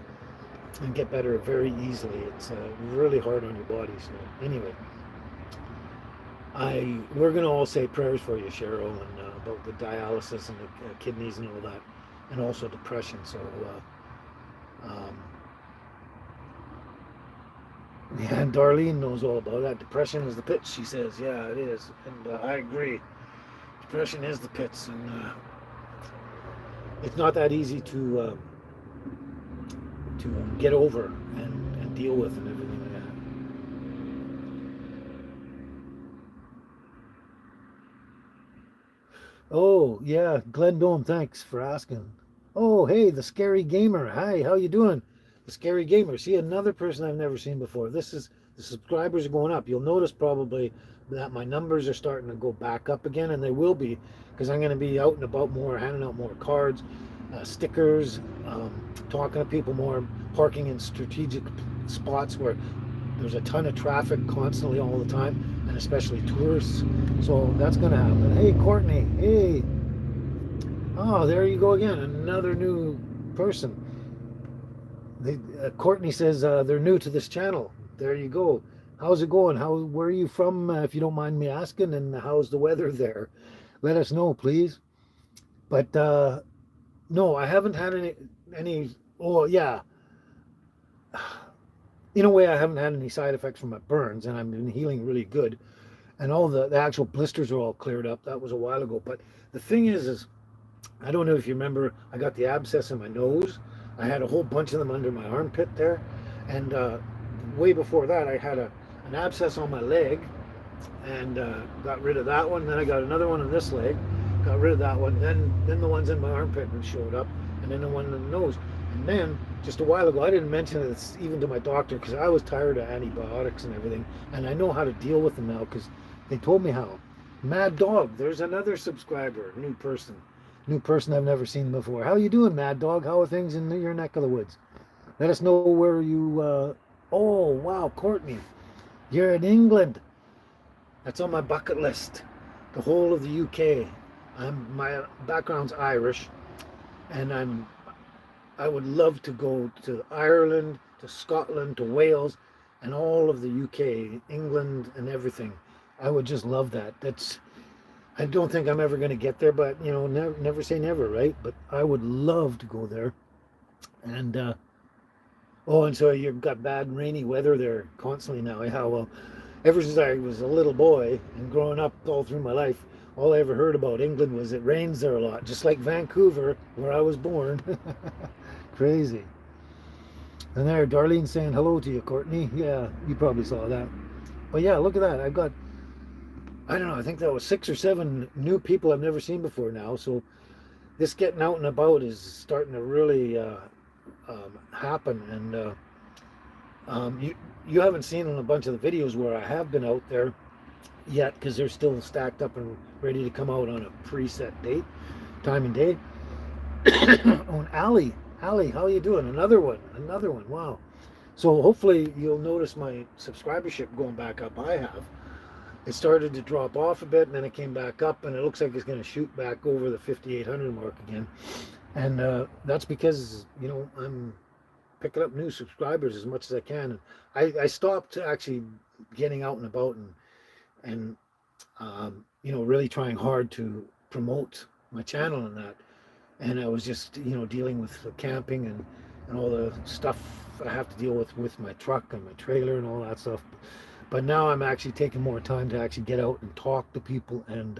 and get better very easily. It's really hard on your body. So anyway, we're going to all say prayers for you, Cheryl, and about the dialysis and the kidneys and all that, and also depression. So yeah, and Darlene knows all about that. Depression is the pits, she says. Yeah, it is, and I agree. Depression is the pits, and it's not that easy to get over and deal with and everything like that. Oh yeah, Glenn Dome, thanks for asking. Oh hey, the scary gamer. Hi, how you doing? The scary gamer. See another person I've never seen before. This is the subscribers are going up. You'll notice probably that my numbers are starting to go back up again, and they will be because I'm going to be out and about more, handing out more cards, stickers, talking to people more, parking in strategic spots where there's a ton of traffic constantly all the time, and especially tourists. So that's going to happen. Hey, Courtney. Hey. Oh, there you go again. Another new person. Courtney says they're new to this channel. There you go. How's it going? Where are you from, if you don't mind me asking? And how's the weather there? Let us know, please. But no, I haven't had any. Oh yeah, in a way, I haven't had any side effects from my burns, and I've been healing really good. And all the actual blisters are all cleared up. That was a while ago. But the thing is I don't know if you remember, I got the abscess in my nose. I had a whole bunch of them under my armpit there, and way before that, I had an abscess on my leg, and got rid of that one. Then I got another one on this leg, got rid of that one. Then the ones in my armpit showed up, and then the one in the nose. And then just a while ago, I didn't mention this even to my doctor because I was tired of antibiotics and everything, and I know how to deal with them now because they told me how. Mad Dog, there's another subscriber, new person I've never seen before. How you doing, Mad Dog? How are things in your neck of the woods? Let us know where you. Oh wow, Courtney, you're in England. That's on my bucket list. The whole of the UK. My background's Irish, and I would love to go to Ireland, to Scotland, to Wales, and all of the UK, England, and everything. I would just love that. I don't think I'm ever going to get there, but never say never, right? But I would love to go there. And oh, and so you've got bad rainy weather there constantly now. Yeah, well, ever since I was a little boy and growing up all through my life, all I ever heard about England was it rains there a lot, just like Vancouver, where I was born. Crazy. And there, Darlene saying hello to you, Courtney. Yeah, you probably saw that. But yeah, look at that. I don't know, I think that was 6 or 7 new people I've never seen before now. So this getting out and about is starting to really happen. And you haven't seen in a bunch of the videos where I have been out there yet because they're still stacked up and ready to come out on a preset date, time and day. Oh, and Allie, how you doing? Another one. Wow. So hopefully you'll notice my subscribership going back up. I have. It started to drop off a bit, and then it came back up, and it looks like it's going to shoot back over the 5,800 mark again. And that's because I'm picking up new subscribers as much as I can. And I stopped actually getting out and about and really trying hard to promote my channel and that. And I was just dealing with the camping and all the stuff I have to deal with my truck and my trailer and all that stuff. But now I'm actually taking more time to actually get out and talk to people and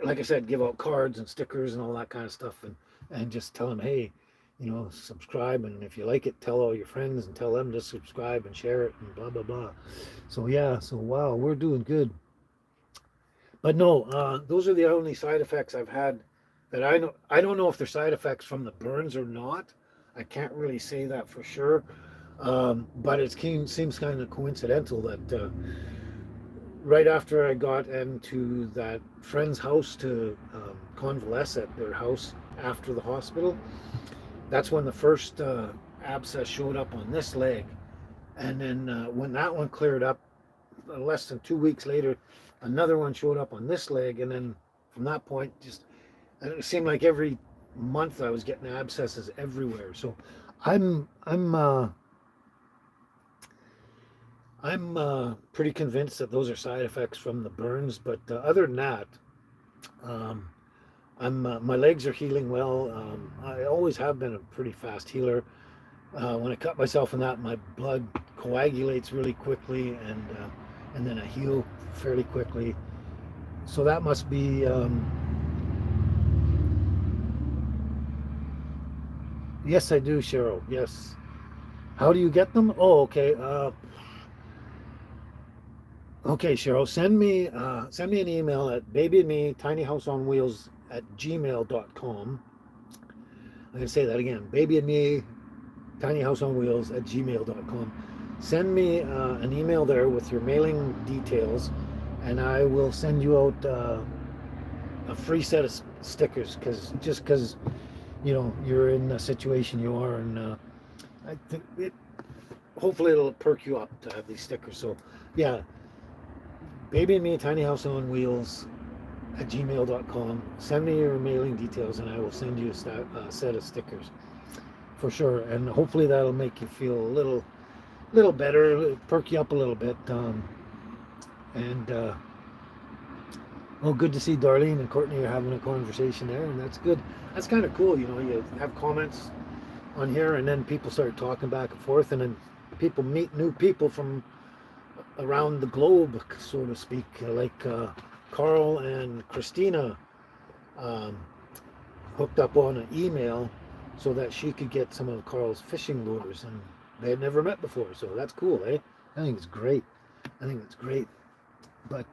like I said, give out cards and stickers and all that kind of stuff and just tell them, hey, subscribe, and if you like it, tell all your friends and tell them to subscribe and share it and blah blah blah. So yeah, so wow, we're doing good. But no, those are the only side effects I've had that I know. I don't know if they're side effects from the burns or not. I can't really say that for sure. But it seems kind of coincidental that right after I got into that friend's house to convalesce at their house after the hospital, that's when the first abscess showed up on this leg. And then when that one cleared up, less than 2 weeks later, another one showed up on this leg. And then from that point, just it seemed like every month I was getting abscesses everywhere. So I'm I'm uh, I'm pretty convinced that those are side effects from the burns. But other than that, um, I'm my legs are healing well. I always have been a pretty fast healer. When I cut myself in that, my blood coagulates really quickly, and then I heal fairly quickly. So that must be. Yes, I do, Cheryl. Yes. How do you get them? Oh, okay. Okay, Cheryl. Send me an email at babyandme tinyhouseonwheels at gmail.com. I'm gonna say that again. Babyandme tinyhouseonwheels at gmail.com. Send me an email there with your mailing details, and I will send you out a free set of stickers. Because you're in the situation you are, and I think hopefully it'll perk you up to have these stickers. So yeah, baby and me tiny house on wheels at gmail.com. Send me your mailing details, and I will send you a set of stickers for sure. And hopefully that'll make you feel a little better, perk you up a little bit. And oh, good to see Darlene and Courtney are having a conversation there, and that's good. That's kind of cool. You have comments on here, and then people start talking back and forth, and then people meet new people from around the globe, so to speak, like Carl and Christina um, hooked up on an email so that she could get some of Carl's fishing lures, and they had never met before, so that's cool, eh? I think it's great. I think it's great. But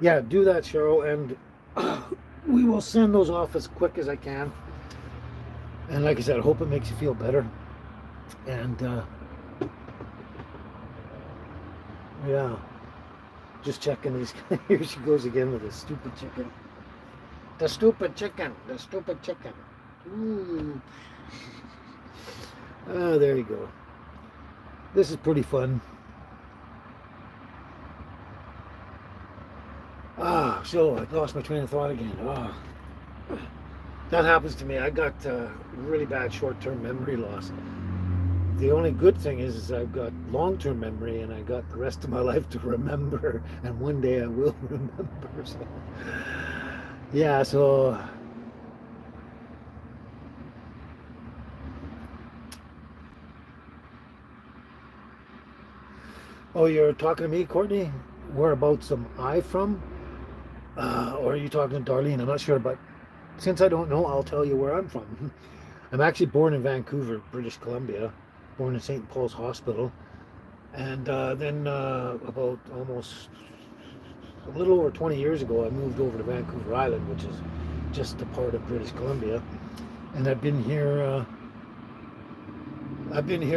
yeah, do that, Cheryl, and we will send those off as quick as I can. And like I said, I hope it makes you feel better. And yeah, just checking these. Here she goes again with the stupid chicken. The stupid chicken. The stupid chicken. Ooh. Oh, there you go. This is pretty fun. So I lost my train of thought again. That happens to me. I got really bad short-term memory loss. The only good thing is I've got long-term memory, and I got the rest of my life to remember, and one day I will remember. So, yeah, so oh, you're talking to me, Courtney? Whereabouts am I from? Or are you talking to Darlene? I'm not sure, but since I don't know, I'll tell you where I'm from. I'm actually born in Vancouver, British Columbia, born in St. Paul's Hospital. And then about almost a little over 20 years ago, I moved over to Vancouver Island, which is just a part of British Columbia. And I've been here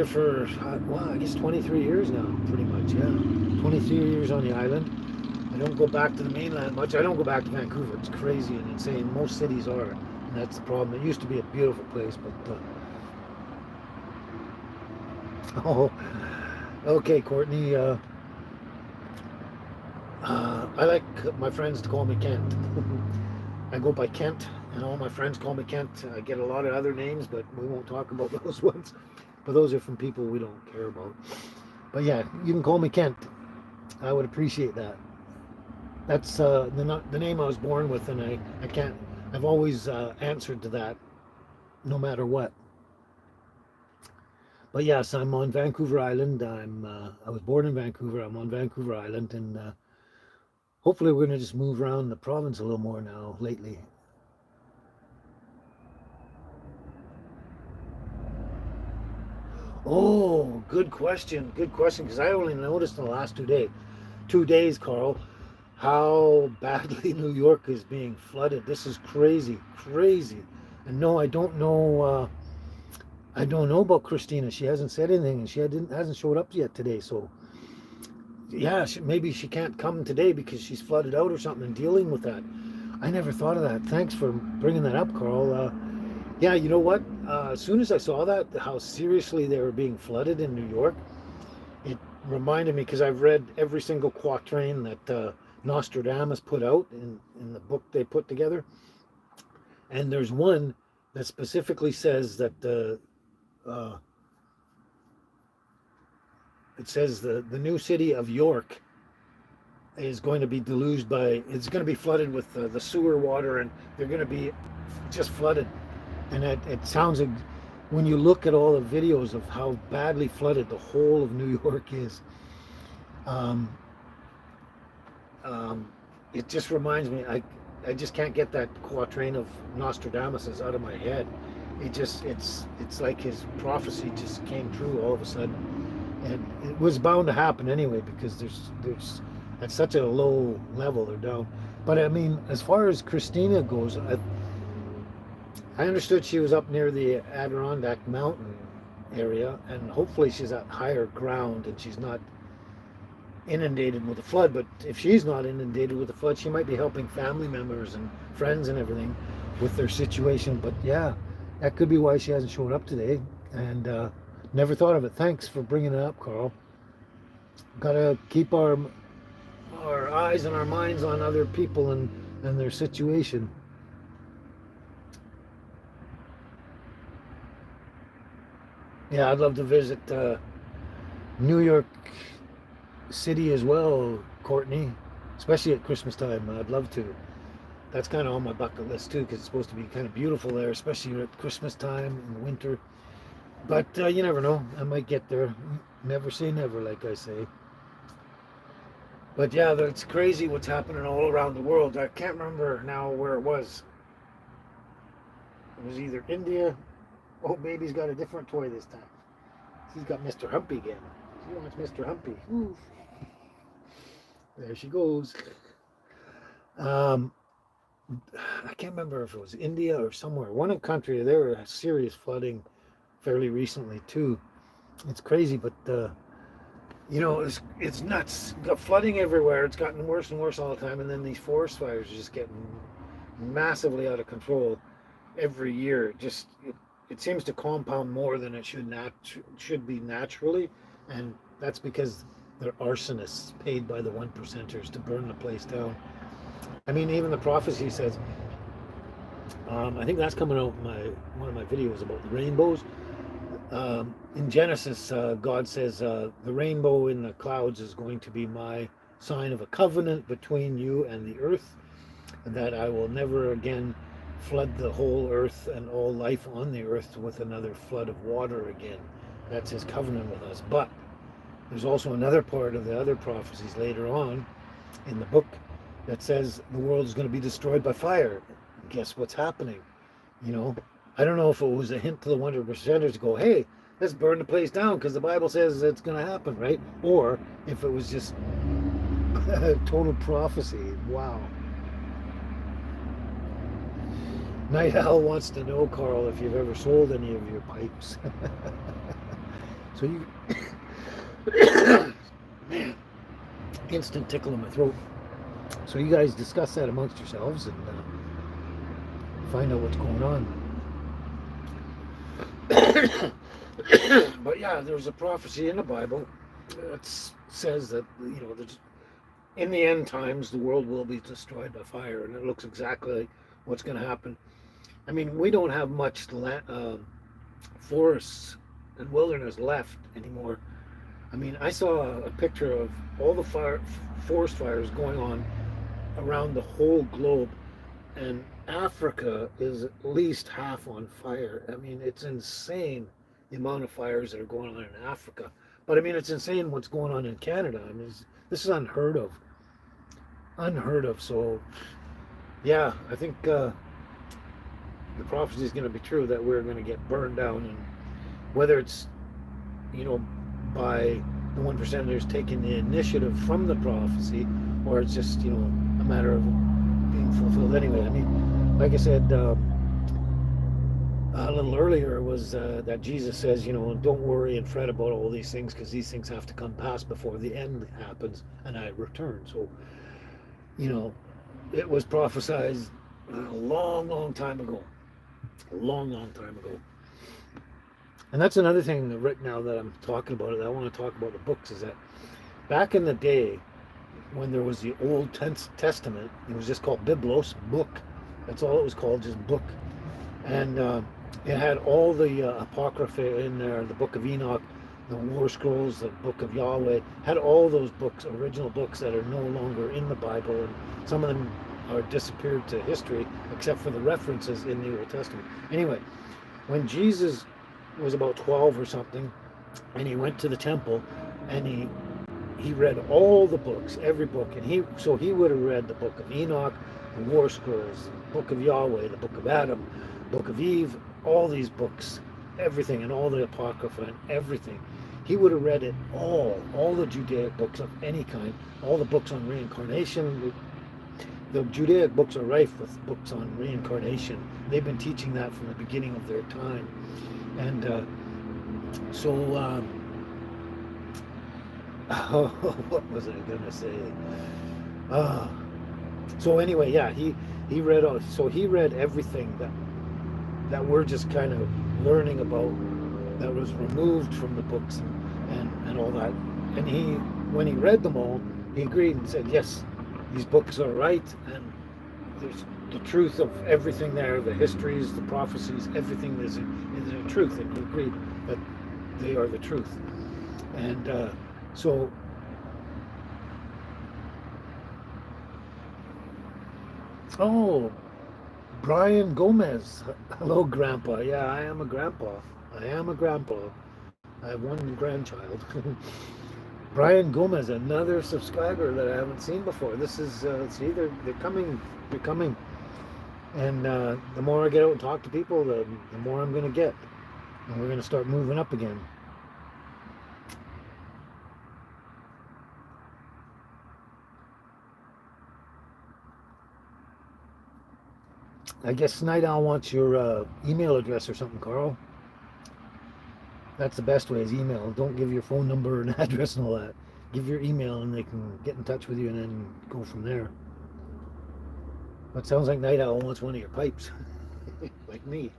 for, well, I guess 23 years now, pretty much, yeah. 23 years on the island. I don't go back to the mainland much. I don't go back to Vancouver. It's crazy and insane. Most cities are, and that's the problem. It used to be a beautiful place, but oh, okay, Courtney. I like my friends to call me Kent. I go by Kent, and all my friends call me Kent. I get a lot of other names, but we won't talk about those ones. But those are from people we don't care about. But yeah, you can call me Kent. I would appreciate that. That's the name I was born with, and I can't. I've always answered to that, no matter what. But yes, I'm on Vancouver Island. I was born in Vancouver. I'm on Vancouver Island, and hopefully we're gonna just move around the province a little more now lately. Oh, good question. Good question. Because I only noticed in the last 2 days. 2 days, Carl, how badly New York is being flooded. This is crazy, crazy. And no, I don't know. I don't know about Christina. She hasn't said anything, and she hasn't showed up yet today. So yeah, maybe she can't come today because she's flooded out or something and dealing with that. I never thought of that. Thanks for bringing that up, Carl. Yeah, you know what? As soon as I saw that, how seriously they were being flooded in New York, it reminded me because I've read every single quatrain that Nostradamus put out in the book they put together. And there's one that specifically says that uh, it says the new city of York is going to be deluged by, it's going to be flooded with the sewer water, and they're going to be just flooded. And it sounds like, when you look at all the videos of how badly flooded the whole of New York is, um, um, it just reminds me, I just can't get that quatrain of Nostradamus's out of my head. It's like his prophecy just came true all of a sudden, and it was bound to happen anyway because there's at such a low level they're down. But I mean, as far as Christina goes, I understood she was up near the Adirondack Mountain area, and hopefully she's at higher ground and she's not inundated with a flood. But if she's not inundated with a flood, she might be helping family members and friends and everything with their situation. But yeah, that could be why she hasn't shown up today. And never thought of it. Thanks for bringing it up, Carl. Gotta keep our eyes and our minds on other people and their situation. Yeah, I'd love to visit New York City as well, Courtney, especially at Christmas time. I'd love to. That's kind of on my bucket list too, because it's supposed to be kind of beautiful there, especially at Christmas time in the winter. But you never know. I might get there. Never say never, like I say. But yeah, it's crazy what's happening all around the world. I can't remember now where it was. It was either India. Oh, baby's got a different toy this time. She's got Mr. Humpy again. She wants Mr. Humpy. Ooh. There she goes. I can't remember if it was India or somewhere. One country, there were serious flooding fairly recently too. It's crazy, but you know, it's nuts. Got flooding everywhere. It's gotten worse and worse all the time, and then these forest fires are just getting massively out of control every year. It seems to compound more than it should be naturally, and that's because they're arsonists paid by the 1%ers to burn the place down. I mean, even the prophecy says, I think that's coming out in one of my videos about the rainbows. In Genesis, God says, the rainbow in the clouds is going to be my sign of a covenant between you and the earth, and that I will never again flood the whole earth and all life on the earth with another flood of water again. That's his covenant with us. But there's also another part of the other prophecies later on in the book that says the world is going to be destroyed by fire. And guess what's happening? You know, I don't know if it was a hint to the 1%ers to go, hey, let's burn the place down because the Bible says it's going to happen, right? Or if it was just total prophecy. Wow. Night Owl wants to know, Carl, if you've ever sold any of your pipes. So you, man, instant tickle in my throat. So you guys discuss that amongst yourselves and find out what's going on. But yeah, there's a prophecy in the Bible that says that, you know, in the end times the world will be destroyed by fire, and it looks exactly like what's going to happen. I mean, we don't have much forests and wilderness left anymore. I mean, I saw a picture of all the forest fires going on around the whole globe, and Africa is at least half on fire. I mean, it's insane the amount of fires that are going on in Africa. But I mean, it's insane what's going on in Canada. I mean, this is unheard of. Unheard of. So, yeah, I think the prophecy is going to be true that we're going to get burned down, and whether it's, you know, by the 1%ers taking the initiative from the prophecy, or it's just, you know, a matter of being fulfilled anyway. I mean, like I said, a little earlier was that Jesus says, don't worry and fret about all these things because these things have to come past before the end happens and I return. So, you know, it was prophesied a long, long time ago. A long, long time ago. And that's another thing that right now that I'm talking about it, I want to talk about the books, is that back in the day when there was the Old Testament, it was just called Biblos, book. That's all it was called, just book. And it had all the Apocrypha in there, the Book of Enoch, the War Scrolls, the Book of Yahweh, had all those books, original books that are no longer in the Bible, and some of them are disappeared to history, except for the references in the Old Testament. Anyway, when Jesus was about 12 or something, and he went to the temple, and he read all the books, every book, and he would have read the Book of Enoch, the War Scrolls, the Book of Yahweh, the Book of Adam, Book of Eve, all these books, everything, and all the Apocrypha and everything. He would have read it all the Judaic books of any kind, all the books on reincarnation. The Judaic books are rife with books on reincarnation. They've been teaching that from the beginning of their time. And what was I going to say? So anyway, yeah, he read all. So he read everything that we're just kind of learning about, that was removed from the books and all that. And when he read them all, he agreed and said, yes, these books are right, and there's the truth of everything there, the histories, the prophecies, everything is the truth, and he agreed that they are the truth. And so oh, Brian Gomez. Hello, Grandpa. Yeah, I am a grandpa. I am a grandpa. I have one grandchild. Brian Gomez, another subscriber that I haven't seen before. This is, see, they're coming. They're coming. And the more I get out and talk to people, the more I'm going to get. And we're going to start moving up again. I guess Night Owl wants your email address or something, Carl. That's the best way, is email. Don't give your phone number and address and all that. Give your email and they can get in touch with you and then go from there. But sounds like Night Owl wants one of your pipes, like me.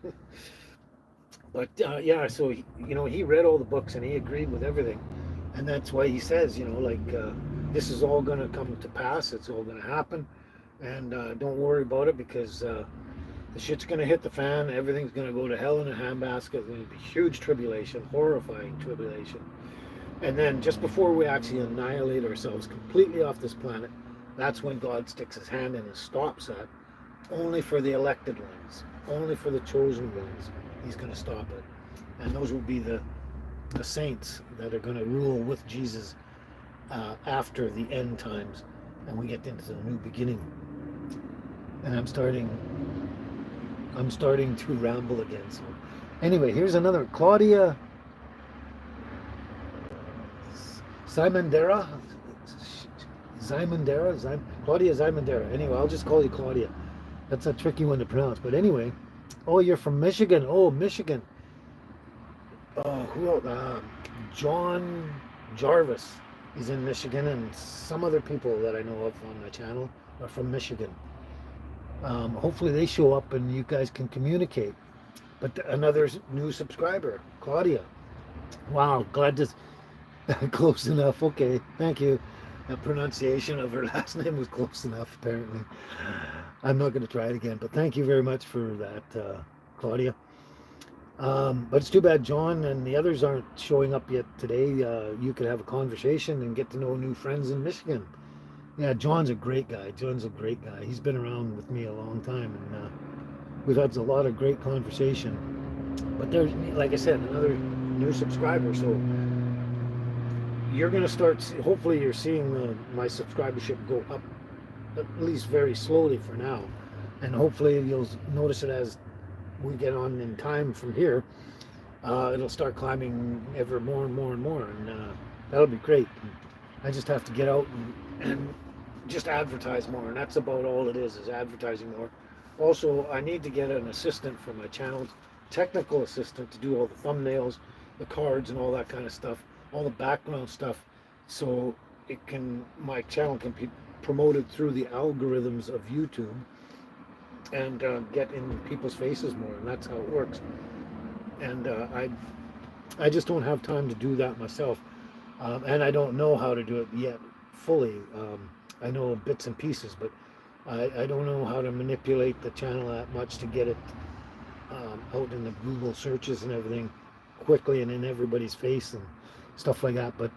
But yeah, so he read all the books and he agreed with everything, and that's why he says, this is all going to come to pass. It's all going to happen, and don't worry about it, because the shit's going to hit the fan. Everything's going to go to hell in a handbasket. There's going to be huge tribulation, horrifying tribulation. And then just before we actually annihilate ourselves completely off this planet, that's when God sticks his hand in and stops that. Only for the elected ones, only for the chosen ones, he's going to stop it. And those will be the saints that are going to rule with Jesus after the end times, and we get into the new beginning. And I'm starting to ramble again. So anyway, here's another Claudia Simondera. Claudia Simondera. Anyway, I'll just call you Claudia. That's a tricky one to pronounce. But anyway, oh, you're from Michigan. Oh, Michigan. Who else? John Jarvis is in Michigan, and some other people that I know of on my channel are from Michigan. Hopefully they show up and you guys can communicate. But another new subscriber, Claudia. Wow, glad to... Close enough. Okay, thank you. The pronunciation of her last name was close enough, apparently. I'm not going to try it again, but thank you very much for that, Claudia. But it's too bad John and the others aren't showing up yet today. You could have a conversation and get to know new friends in Michigan. Yeah, John's a great guy. He's been around with me a long time, and we've had a lot of great conversation. But there's, like I said, another new subscriber, so you're going to start, hopefully you're seeing my subscribership go up, at least very slowly for now, and hopefully you'll notice it as we get on in time from here. It'll start climbing ever more and more and more, and that'll be great. I just have to get out and just advertise more, and that's about all it is advertising more. Also, I need to get an assistant for my channels. technical assistant to do all the thumbnails, the cards, and all that kind of stuff, all the background stuff, so my channel can be promoted through the algorithms of YouTube and get in people's faces more, and that's how it works. And I just don't have time to do that myself, and I don't know how to do it yet fully. I know bits and pieces, but I don't know how to manipulate the channel that much to get it out in the Google searches and everything quickly and in everybody's face and stuff like that. But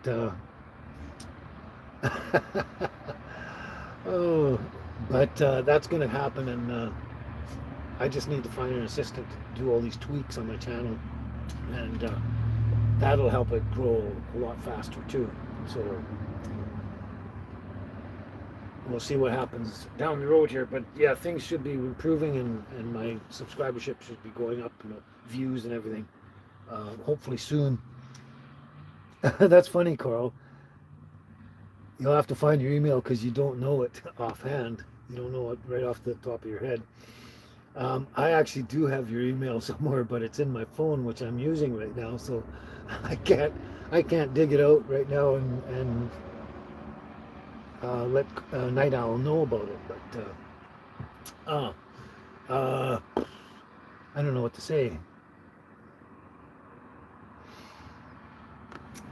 oh, but that's going to happen, and I just need to find an assistant to do all these tweaks on my channel, and that'll help it grow a lot faster too. So we'll see what happens down the road here. But yeah, things should be improving, and my subscribership should be going up, and views and everything, hopefully soon. That's funny, Carl. You'll have to find your email because you don't know it offhand. You don't know it right off the top of your head. I actually do have your email somewhere, but it's in my phone, which I'm using right now, so I can't dig it out right now and let Night Owl know about it. But I don't know what to say.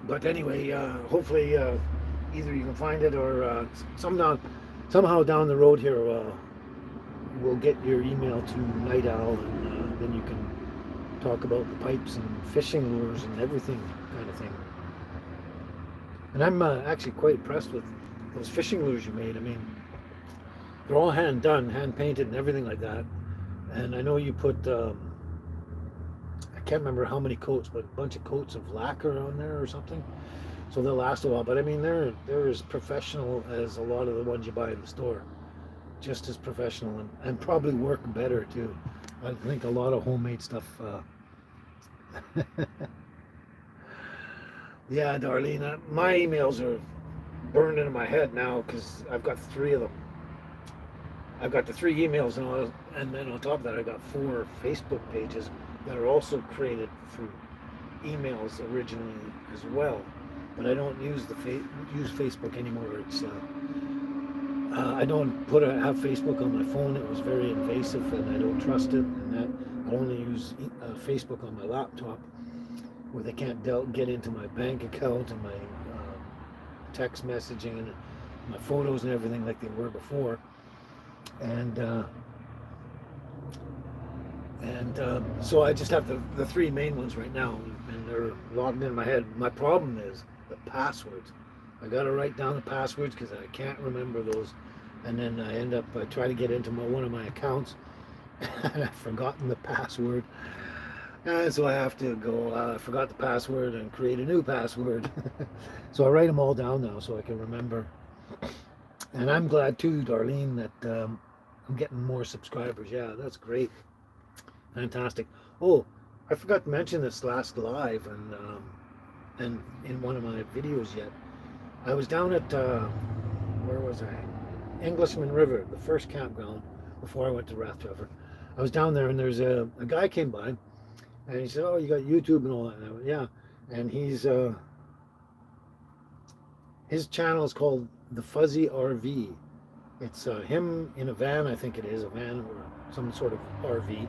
But anyway, hopefully either you can find it, or somehow down the road here we'll get your email to Night Owl, and then you can talk about the pipes and fishing lures and everything kind of thing. And I'm actually quite impressed with those fishing lures you made. I mean, they're all hand done, hand painted and everything like that. And I know you put, I can't remember how many coats, but a bunch of coats of lacquer on there or something. So they'll last a while. But I mean, they're as professional as a lot of the ones you buy in the store. Just as professional, and probably work better too. I think a lot of homemade stuff. Yeah, Darlene, my emails are burned into my head now because I've got 3 of them. I've got the 3 emails, and then on top of that, I got 4 Facebook pages that are also created through emails originally as well. But I don't use use Facebook anymore. It's I don't have Facebook on my phone. It was very invasive, and I don't trust it. And that I only use Facebook on my laptop, where they can't get into my bank account and my text messaging and my photos and everything like they were before. And so I just have the 3 main ones right now, and they're logged in my head. My problem is the passwords. I got to write down the passwords because I can't remember those, and then I try to get into one of my accounts, and I've forgotten the password, and so I have to go. I forgot the password and create a new password. So I write them all down now so I can remember. And I'm glad too, Darlene, that I'm getting more subscribers. Yeah, that's great, fantastic. Oh, I forgot to mention this last live and in one of my videos yet. I was down at, where was I? Englishman River, the first campground before I went to Rathtrevor. I was down there, and there's a guy came by, and he said, "Oh, you got YouTube and all that?" And I went, "Yeah." And his channel is called The Fuzzy RV. It's him in a van, I think it is, a van or some sort of RV,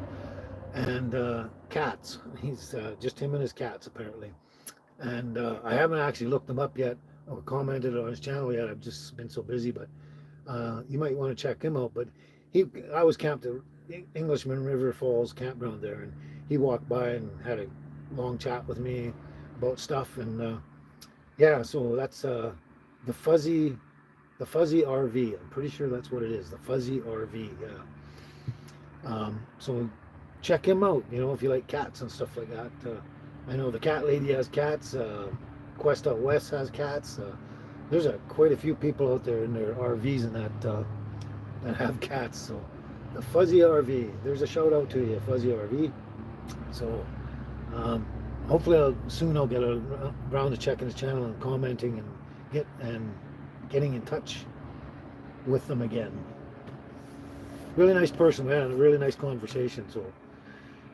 and cats. He's just him and his cats, apparently. And I haven't actually looked him up yet or commented on his channel yet. I've just been so busy, but you might want to check him out. But I was camped at Englishman River Falls campground there, and he walked by and had a long chat with me about stuff. And yeah, so that's the fuzzy RV. I'm pretty sure that's what it is, the Fuzzy RV. Yeah. So check him out. You know, if you like cats and stuff like that. I know the cat lady has cats. Quest Out West has cats. There's quite a few people out there in their RVs and that have cats. So the Fuzzy RV. There's a shout out to you, Fuzzy RV. So hopefully soon I'll get around to checking his channel and commenting and getting in touch with them again. Really nice person, man. A really nice conversation. So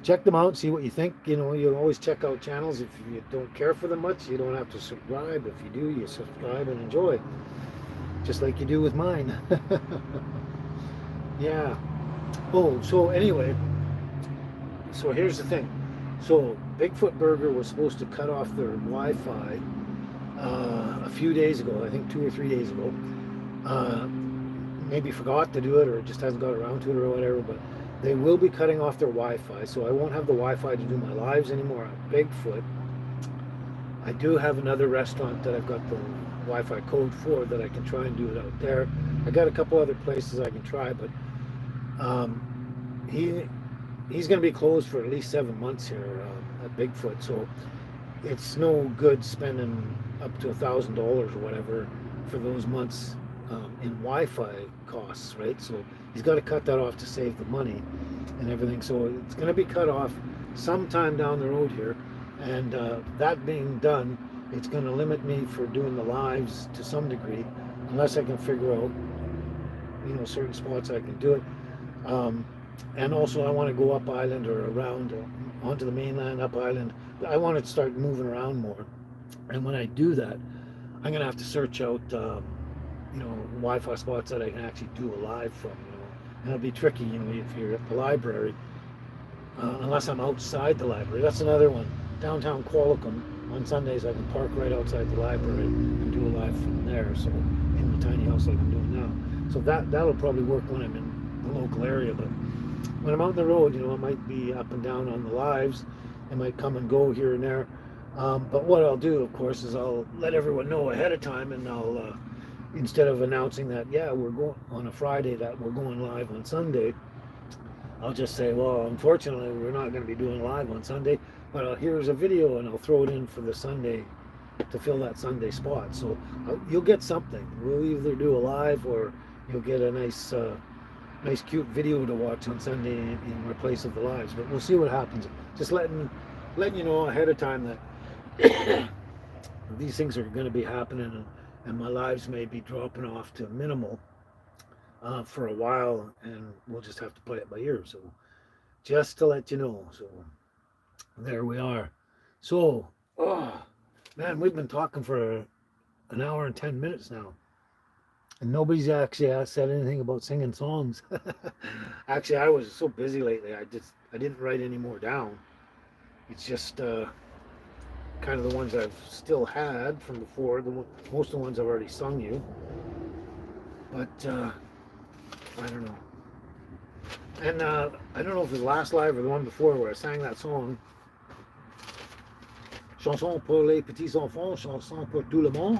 check them out, see what you think. You know, you always check out channels. If you don't care for them much, you don't have to subscribe. If you do, you subscribe and enjoy, just like you do with mine. Yeah. Oh, so anyway, so here's the thing. So Bigfoot Burger was supposed to cut off their Wi-Fi a few days ago, I think 2 or 3 days ago. Maybe forgot to do it, or just hasn't got around to it, or whatever, but they will be cutting off their Wi-Fi, so I won't have the Wi-Fi to do my lives anymore at Bigfoot. I do have another restaurant that I've got the Wi-Fi code for, that I can try and do it out there. I got a couple other places I can try, but he's going to be closed for at least 7 months here at Bigfoot, so it's no good spending up to $1,000 or whatever for those months in Wi-Fi costs, right? So he's got to cut that off to save the money and everything. So it's going to be cut off sometime down the road here, and that being done, it's going to limit me for doing the lives to some degree, unless I can figure out, you know, certain spots I can do it. And also I want to go up island or around onto the mainland, up island. I want to start moving around more, and when I do that, I'm going to have to search out you know, Wi-Fi spots that I can actually do a live from, you know. And it'll be tricky, you know, if you're at the library, unless I'm outside the library. That's another one. Downtown Qualicum, on Sundays I can park right outside the library and do a live from there, so in the tiny house like I'm doing now. So that'll probably work when I'm in the local area, but when I'm out on the road, you know, I might be up and down on the lives. I might come and go here and there. But what I'll do, of course, is I'll let everyone know ahead of time, and I'll instead of announcing that, yeah, we're going on a Friday, that we're going live on Sunday, I'll just say, well, unfortunately, we're not going to be doing live on Sunday, but here's a video, and I'll throw it in for the Sunday to fill that Sunday spot. So you'll get something. We'll either do a live, or you'll get a nice, nice cute video to watch on Sunday in replace of the lives. But we'll see what happens. Just letting you know ahead of time that these things are going to be happening, and my lives may be dropping off to minimal for a while, and we'll just have to play it by ear. So just to let you know. So there we are. So, oh man, we've been talking for an hour and 10 minutes now, and nobody's actually said anything about singing songs. Actually, I was so busy lately, I didn't write any more down. It's just kind of the ones I've still had from before. Most of the ones I've already sung you, but I don't know. And I don't know if it was the last live or the one before where I sang that song, Chanson pour les petits enfants, chanson pour tout le monde.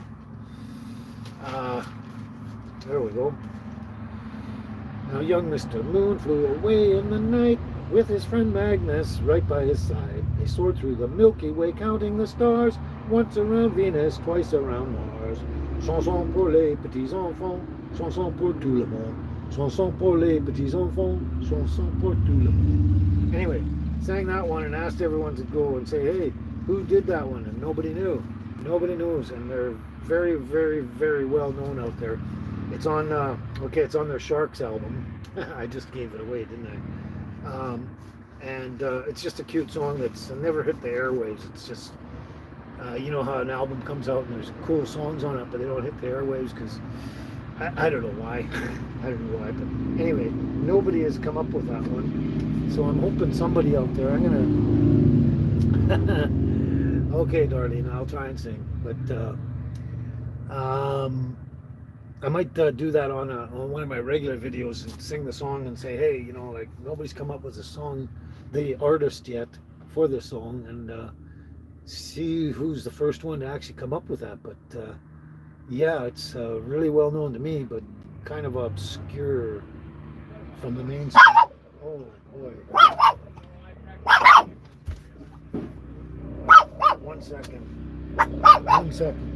There we go. Now young Mr. Moon flew away in the night with his friend Magnus right by his side. They soared through the Milky Way, counting the stars, once around Venus, twice around Mars. Chanson pour les petits enfants, chanson pour tout le monde. Chanson pour les petits enfants, chanson pour tout le monde. Anyway, sang that one and asked everyone to go and say, hey, who did that one? And nobody knew. Nobody knows, and they're very, very, very well known out there. It's on, okay, it's on their Sharks album. I just gave it away, didn't I? And it's just a cute song that's never hit the airwaves. It's just, you know how an album comes out and there's cool songs on it, but they don't hit the airwaves because I don't know why. I don't know why, but anyway, nobody has come up with that one. So I'm hoping somebody out there, I'm gonna okay, Darlene, I'll try and sing, but I might do that on one of my regular videos and sing the song and say, hey, you know, like, nobody's come up with a song, the artist yet, for this song, and see who's the first one to actually come up with that. But yeah, it's really well known to me, but kind of obscure from the mainstream. Oh boy. 1 second. 1 second.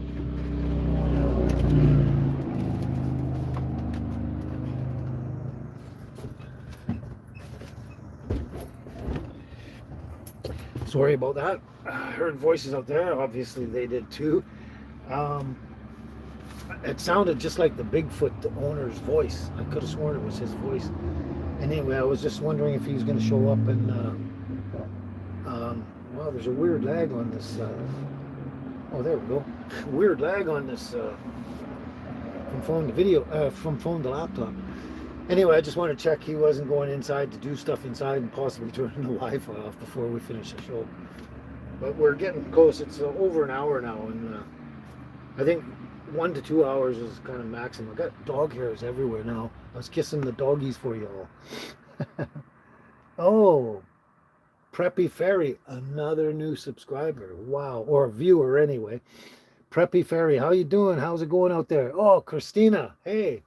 Sorry about that. I heard voices out there. Obviously, they did too. It sounded just like the Bigfoot owner's voice. I could have sworn it was his voice. Anyway, I was just wondering if he was going to show up and Wow, there's a weird lag on this. Oh, there we go. Weird lag on this from phone to video, from phone to laptop. Anyway, I just want to check he wasn't going inside to do stuff inside and possibly turning the Wi-Fi off before we finish the show. But we're getting close. It's over an hour now, and I think 1 to 2 hours is kind of maximum. I got dog hairs everywhere now. I was kissing the doggies for you all. Oh, Preppy Fairy, another new subscriber. Wow, or a viewer anyway. Preppy Fairy, how you doing? How's it going out there? Oh, Christina, hey.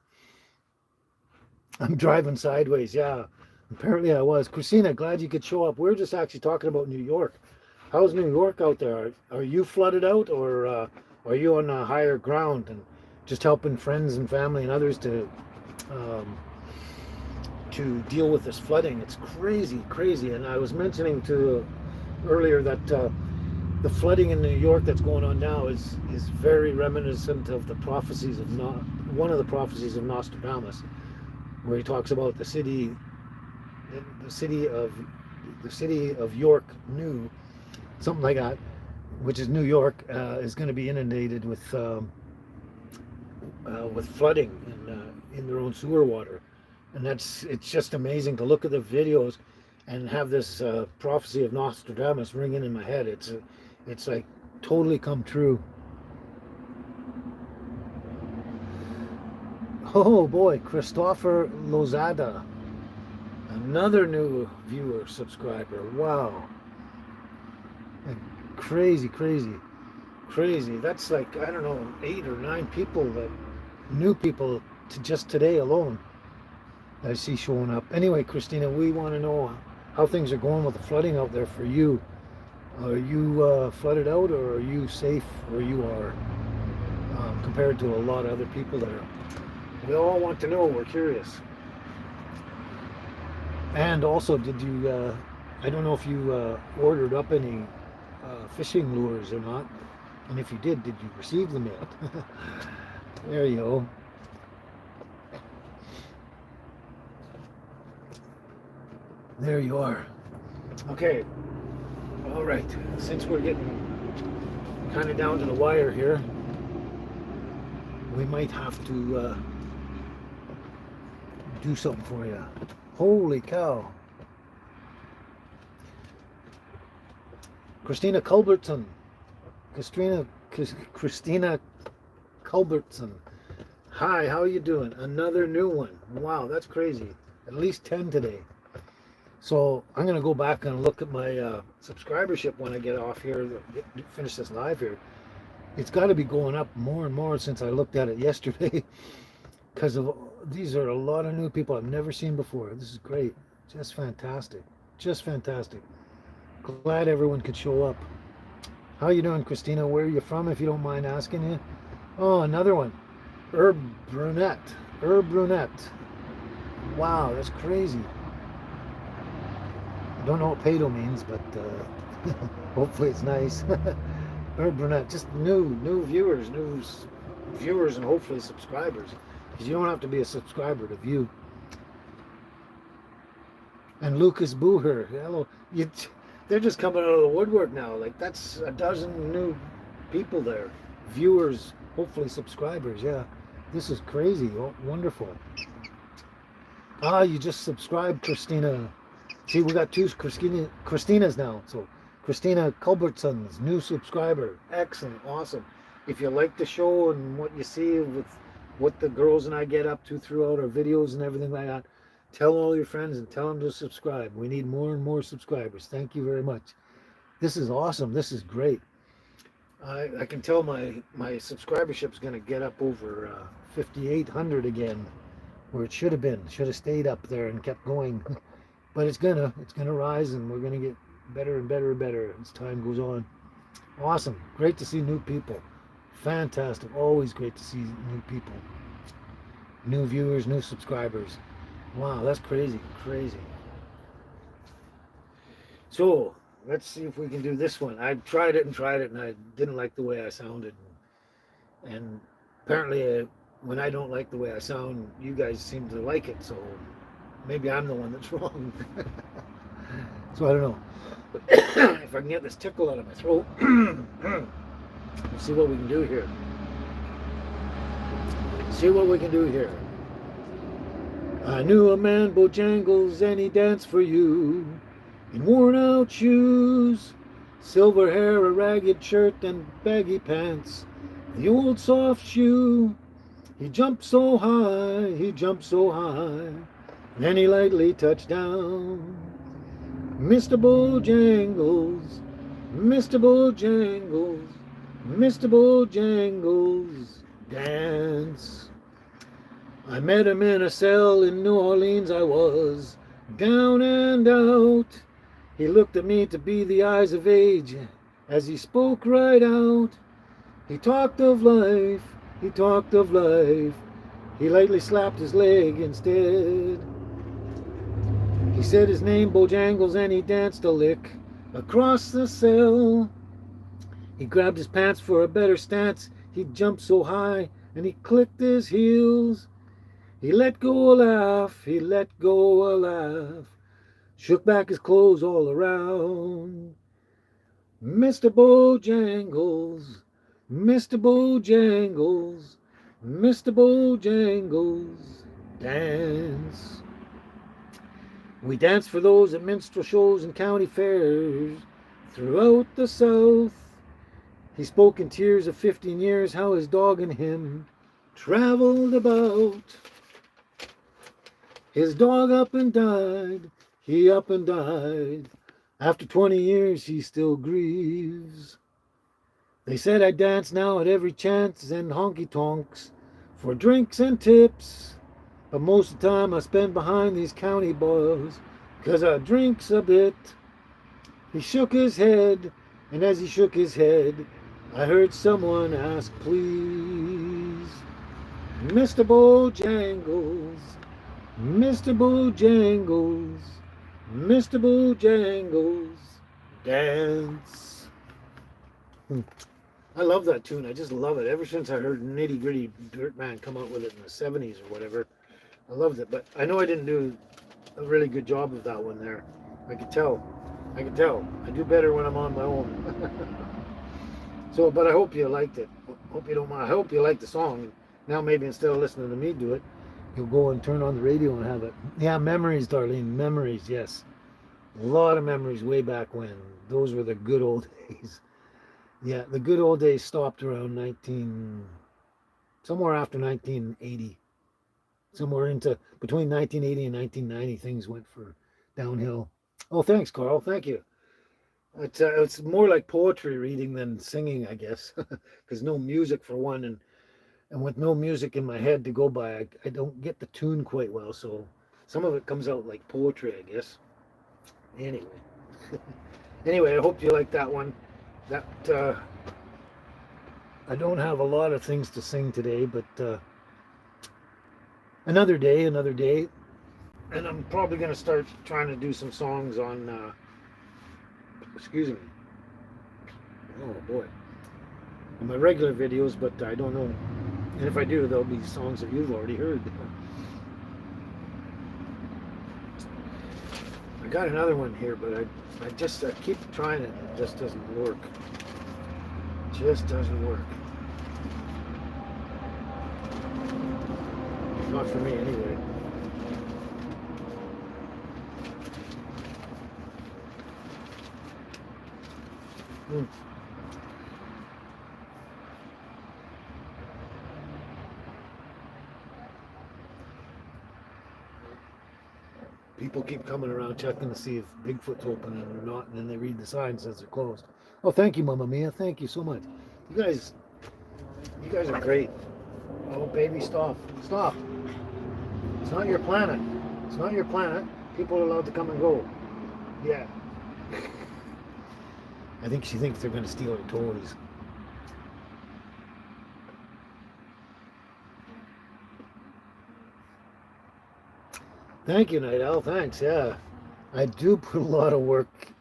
I'm driving sideways, yeah. Apparently I was. Christina, glad you could show up. We're just actually talking about New York. How's New York out there? Are you flooded out, or are you on a higher ground and just helping friends and family and others um, to deal with this flooding? It's crazy, crazy. And I was mentioning to earlier that the flooding in New York that's going on now is very reminiscent of the prophecies of one of the prophecies of Nostradamus, where he talks about the city of York, New, something like that, which is New York, is going to be inundated with flooding in their own sewer water. And it's just amazing to look at the videos and have this prophecy of Nostradamus ringing in my head. It's like totally come true. Oh boy, Christopher Lozada, another new viewer, subscriber. Wow. Crazy, crazy, crazy. That's like, I don't know, 8 or 9 people, new people, to just today alone I see showing up. Anyway, Christina, we want to know how things are going with the flooding out there for you. Are you flooded out, or are you safe where you are compared to a lot of other people there? We all want to know. We're curious. And also, did you, I don't know if you ordered up any fishing lures or not. And if you did you receive them yet? There you go. There you are. Okay. All right. Since we're getting kind of down to the wire here, we might have to do something for you. Holy cow. Christina Culbertson. Christina Culbertson. Hi, how you doing? Another new one. Wow, that's crazy. At least 10 today. So I'm going to go back and look at my subscribership when I get off here, finish this live here. It's got to be going up more and more since I looked at it yesterday, because these are a lot of new people I've never seen before. This is great. Just fantastic. Just fantastic. Glad everyone could show up. How you doing, Christina? Where are you from, if you don't mind asking you? Oh, another one. Herb Brunette. Herb Brunette. Wow, that's crazy. I don't know what pedo means, but hopefully it's nice. Herb Brunette, just new viewers, and hopefully subscribers, because you don't have to be a subscriber to view. And Lucas Booher, hello. They're just coming out of the woodwork now. Like, that's a dozen new people there, viewers, hopefully subscribers. Yeah, this is crazy. Oh, wonderful. Ah, you just subscribed, Christina. See, we got 2 Christinas now. So Christina Culbertson's new subscriber. Excellent, awesome. If you like the show and what you see with what the girls and I get up to throughout our videos and everything like that, tell all your friends and tell them to subscribe. We need more and more subscribers. Thank you very much. This is awesome. This is great. I can tell my subscribership is going to get up over 5,800 again, where it should have been. Should have stayed up there and kept going. But it's gonna rise, and we're gonna get better and better and better as time goes on. Awesome. Great to see new people. Fantastic. Always great to see new people. New viewers, new subscribers. Wow, that's crazy. Crazy. So let's see if we can do this one. I tried it, and I didn't like the way I sounded. And apparently, when I don't like the way I sound, you guys seem to like it. So maybe I'm the one that's wrong. So I don't know if I can get this tickle out of my throat. Let's see what we can do here. See what we can do here. I knew a man, Bojangles, and he danced for you in worn out shoes, silver hair, a ragged shirt, and baggy pants, the old soft shoe. He jumped so high, he jumped so high, then he lightly touched down. Mr. Bojangles, Mr. Bojangles, Mr. Bojangles, dance. I met him in a cell in New Orleans, I was down and out. He looked at me to be the eyes of age as he spoke right out. He talked of life, he talked of life. He lightly slapped his leg instead. He said his name, Bojangles, and he danced a lick across the cell. He grabbed his pants for a better stance. He jumped so high and he clicked his heels. He let go a laugh, he let go a laugh, shook back his clothes all around. Mr. Bojangles, Mr. Bojangles, Mr. Bojangles, dance. We danced for those at minstrel shows and county fairs throughout the South. He spoke in tears of 15 years how his dog and him traveled about. His dog up and died, he up and died. After 20 years he still grieves. They said I dance now at every chance and honky-tonks for drinks and tips. But most of the time I spend behind these county bars 'cause I drinks a bit. He shook his head, and as he shook his head, I heard someone ask, please. Mr. Bojangles, Mr. Bojangles, Mr. Bojangles, dance. I love that tune. I just love it. Ever since I heard Nitty Gritty Dirt Man come out with it in the 70s or whatever, I loved it. But I know I didn't do a really good job of that one there. I could tell. I do better when I'm on my own. So, but I hope you liked it. Hope you don't mind. I hope you like the song. Now maybe instead of listening to me do it, you'll go and turn on the radio and have it. Yeah, memories, Darlene. Memories, yes. A lot of memories way back when. Those were the good old days. Yeah, the good old days stopped around somewhere after 1980. Somewhere into between 1980 and 1990, things went for downhill. Oh, thanks, Carl. Thank you. It's more like poetry reading than singing, I guess, because no music for one, and with no music in my head to go by, I don't get the tune quite well. So some of it comes out like poetry, I guess. Anyway, anyway, I hope you like that one. That I don't have a lot of things to sing today, but another day, and I'm probably going to start trying to do some songs on. Excuse me. Oh boy. On my regular videos, but I don't know. And if I do, there'll be songs that you've already heard. I got another one here, but I keep trying it. It just doesn't work. Just doesn't work. Not for me, anyway. People keep coming around checking to see if Bigfoot's open or not, and then they read the sign that says they're closed. Oh, thank you, Mamma Mia. Thank you so much. You guys are great. Oh, baby, stop. Stop. It's not your planet. It's not your planet. People are allowed to come and go. Yeah. I think she thinks they're going to steal her toys. Thank you, Night Owl. Thanks. Yeah. I do put a lot of work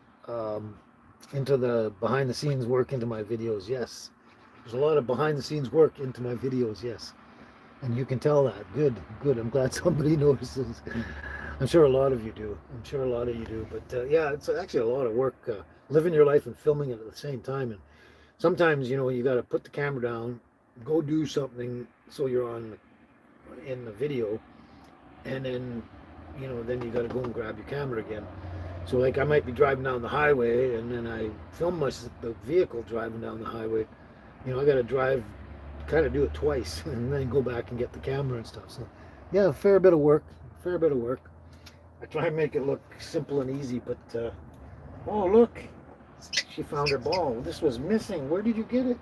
into the behind-the-scenes work into my videos. Yes. There's a lot of behind-the-scenes work into my videos. Yes. And you can tell that. Good. Good. I'm glad somebody notices. I'm sure a lot of you do. I'm sure a lot of you do. But yeah, it's actually a lot of work living your life and filming it at the same time. And sometimes, you got to put the camera down, go do something so you're in the video, and then, then you got to go and grab your camera again. So like I might be driving down the highway and then I film the vehicle driving down the highway. I got to drive, kind of do it twice, and then go back and get the camera and stuff. So yeah, a fair bit of work. Fair bit of work. I try and make it look simple and easy, but oh look, she found her ball. This was missing. Where did you get it?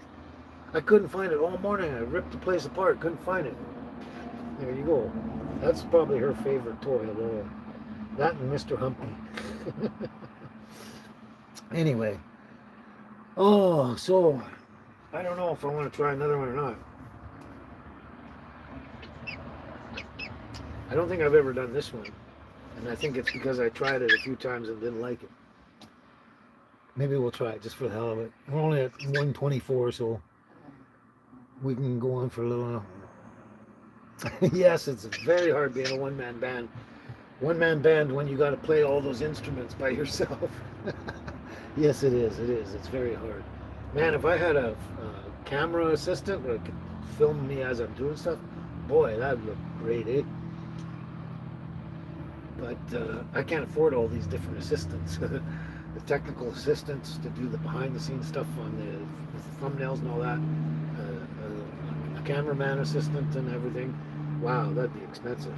I couldn't find it all morning. I ripped the place apart. Couldn't find it. There you go. That's probably her favorite toy of all. That and Mr. Humpy. Anyway. Oh, so I don't know if I want to try another one or not. I don't think I've ever done this one. And I think it's because I tried it a few times and didn't like it. Maybe we'll try it just for the hell of it. We're only at 124, so we can go on for a little. Yes, it's very hard being a one-man band. One-man band when you got to play all those instruments by yourself. Yes, it is. It is. It's very hard. Man, if I had a camera assistant that could film me as I'm doing stuff, boy, that'd look great, eh? But I can't afford all these different assistants. The technical assistants to do the behind-the-scenes stuff on the thumbnails and all that. A cameraman assistant and everything. Wow, that'd be expensive.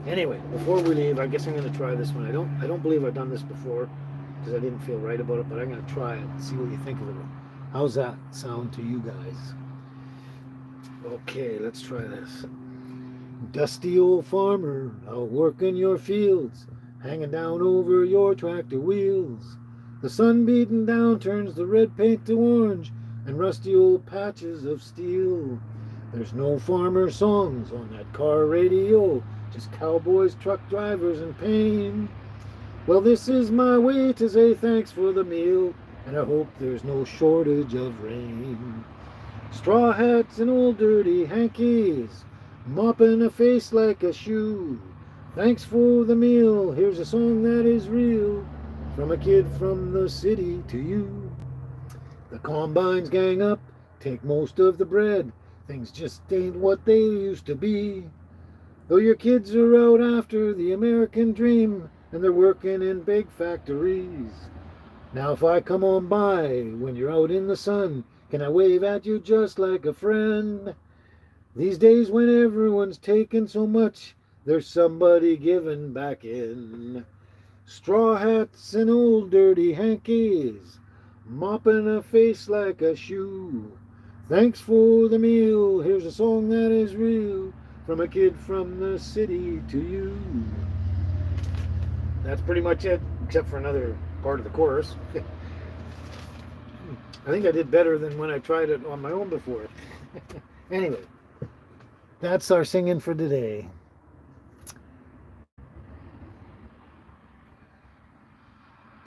Anyway, before we leave, I guess I'm going to try this one. I don't believe I've done this before because I didn't feel right about it, but I'm going to try it and see what you think of it. How's that sound to you guys? Okay, let's try this. Dusty old farmer, out working your fields, hanging down over your tractor wheels. The sun beating down turns the red paint to orange and rusty old patches of steel. There's no farmer songs on that car radio, just cowboys, truck drivers, and pain. Well, this is my way to say thanks for the meal, and I hope there's no shortage of rain. Straw hats and old dirty hankies, mopping a face like a shoe. Thanks for the meal, here's a song that is real, from a kid from the city to you. The combines gang up, take most of the bread, things just ain't what they used to be. Though your kids are out after the American dream, and they're working in big factories. Now if I come on by when you're out in the sun, can I wave at you just like a friend? These days when everyone's taking so much, there's somebody giving back in. Straw hats and old dirty hankies, mopping a face like a shoe. Thanks for the meal, here's a song that is real, from a kid from the city to you. That's pretty much it, except for another part of the chorus. I think I did better than when I tried it on my own before. Anyway, that's our singing for today.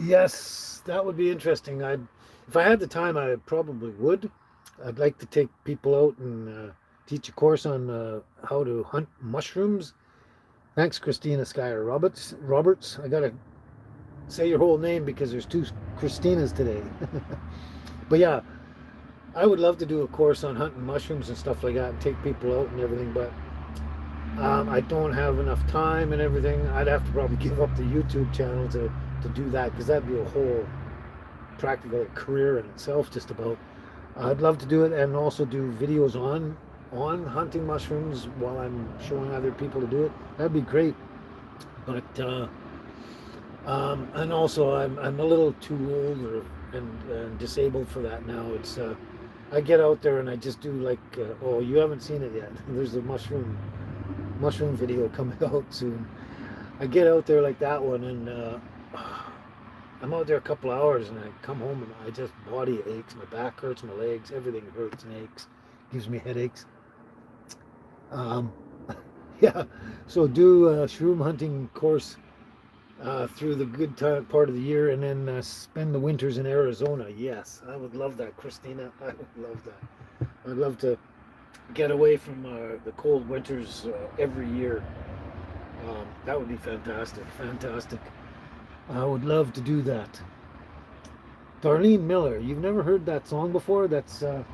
Yes, that would be interesting. If I had the time, I probably would. I'd like to take people out and teach a course on how to hunt mushrooms. Thanks, Christina Skyer Roberts. I gotta say your whole name because there's two Christinas today. But yeah, I would love to do a course on hunting mushrooms and stuff like that and take people out and everything, but I don't have enough time and everything. I'd have to probably give up the YouTube channel to do that because that'd be a whole practical career in itself just about. I'd love to do it and also do videos on hunting mushrooms while I'm showing other people to do it. That'd be great. But and also I'm a little too old and disabled for that now. It's I get out there and I just do like oh, you haven't seen it yet. There's a mushroom video coming out soon. I get out there like that one and I'm out there a couple hours and I come home and I just body aches, my back hurts, my legs, everything hurts and aches, gives me headaches. Yeah, so do a shroom hunting course through the good part of the year and then spend the winters in Arizona. Yes, I would love that, Christina. I would love that. I'd love to get away from the cold winters every year. That would be fantastic. Fantastic. I would love to do that. Darlene Miller. You've never heard that song before? That's the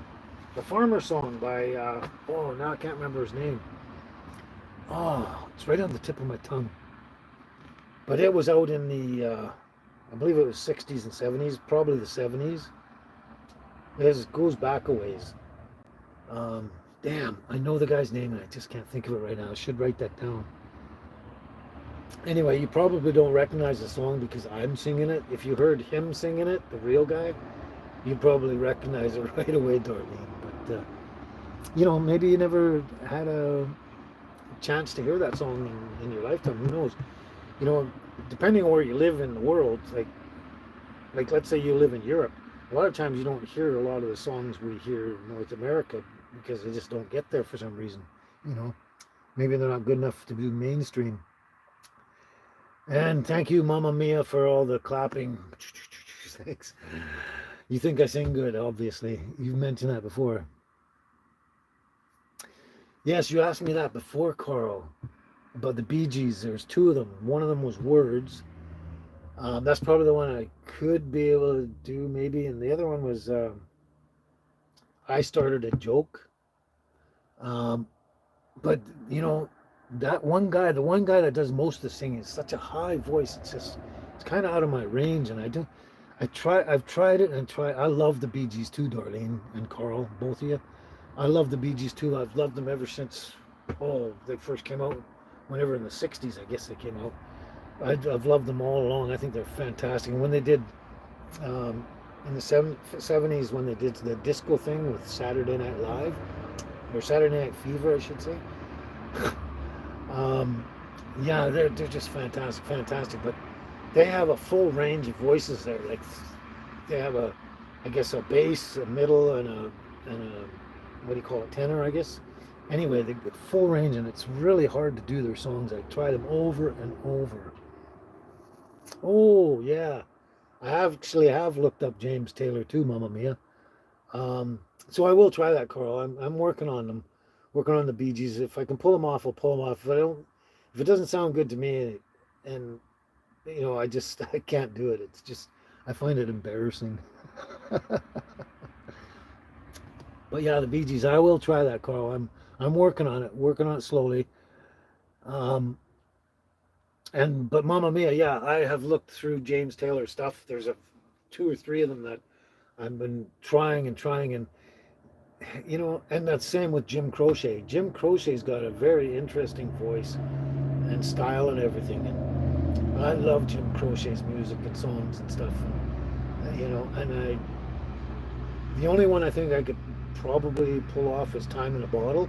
Farmer song by, oh, now I can't remember his name. Oh, it's right on the tip of my tongue. But it was out in the, I believe it was 60s and 70s, probably the 70s. It goes back a ways. Damn, I know the guy's name and I just can't think of it right now. I should write that down. Anyway, you probably don't recognize the song because I'm singing it. If you heard him singing it, the real guy, you'd probably recognize it right away, Darlene. But, maybe you never had a chance to hear that song in your lifetime. Who knows? Depending on where you live in the world, like let's say you live in Europe, a lot of times you don't hear a lot of the songs we hear in North America because they just don't get there for some reason. Maybe they're not good enough to be mainstream. And thank you, Mamma Mia, for all the clapping. Thanks. You think I sing good, obviously. You've mentioned that before. Yes, you asked me that before, Carl, about the Bee Gees. There's two of them. One of them was Words. That's probably the one I could be able to do, maybe. And the other one was I Started a Joke. But, that one guy, the one guy that does most of the singing, is such a high voice. It's kind of out of my range. And I've tried it and I love the Bee Gees too, Darlene and Carl, both of you. I love the Bee Gees too. I've loved them ever since, they first came out, whenever in the 60s, I guess they came out. I've loved them all along. I think they're fantastic. And when they did, in the 70s, when they did the disco thing with Saturday Night Live, or Saturday Night Fever, I should say. Yeah, they're just fantastic. But they have a full range of voices there. Like they have a bass, a middle, and a what do you call it, tenor, I guess. Anyway, they get full range, and it's really hard to do their songs. I tried them over and over. Oh yeah, I have looked up James Taylor too, Mamma Mia. So I will try that, Carl. I'm working on them, working on the Bee Gees. If I can pull them off, I'll pull them off. If it doesn't sound good to me, and I can't do it. It's just I find it embarrassing. But yeah, the Bee Gees. I will try that, Carl. I'm working on it slowly. But Mamma Mia, yeah, I have looked through James Taylor stuff. There's two or three of them that I've been trying, and and that's same with Jim Croce. Jim Croce's got a very interesting voice and style and everything, and I love Jim Croce's music and songs and stuff. And the only one I think I could probably pull off is Time in a Bottle.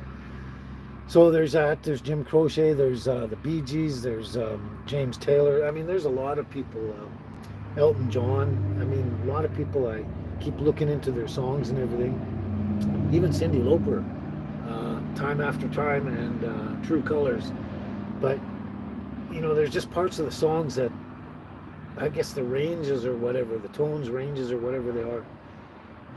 So there's that. There's Jim Croce. There's the Bee Gees. There's James Taylor. I mean, there's a lot of people. Elton John. I mean, a lot of people. I keep looking into their songs and everything. Even Cyndi Lauper, Time After Time, and True Colors. But there's just parts of the songs that I guess the ranges or whatever, the tones, ranges or whatever they are,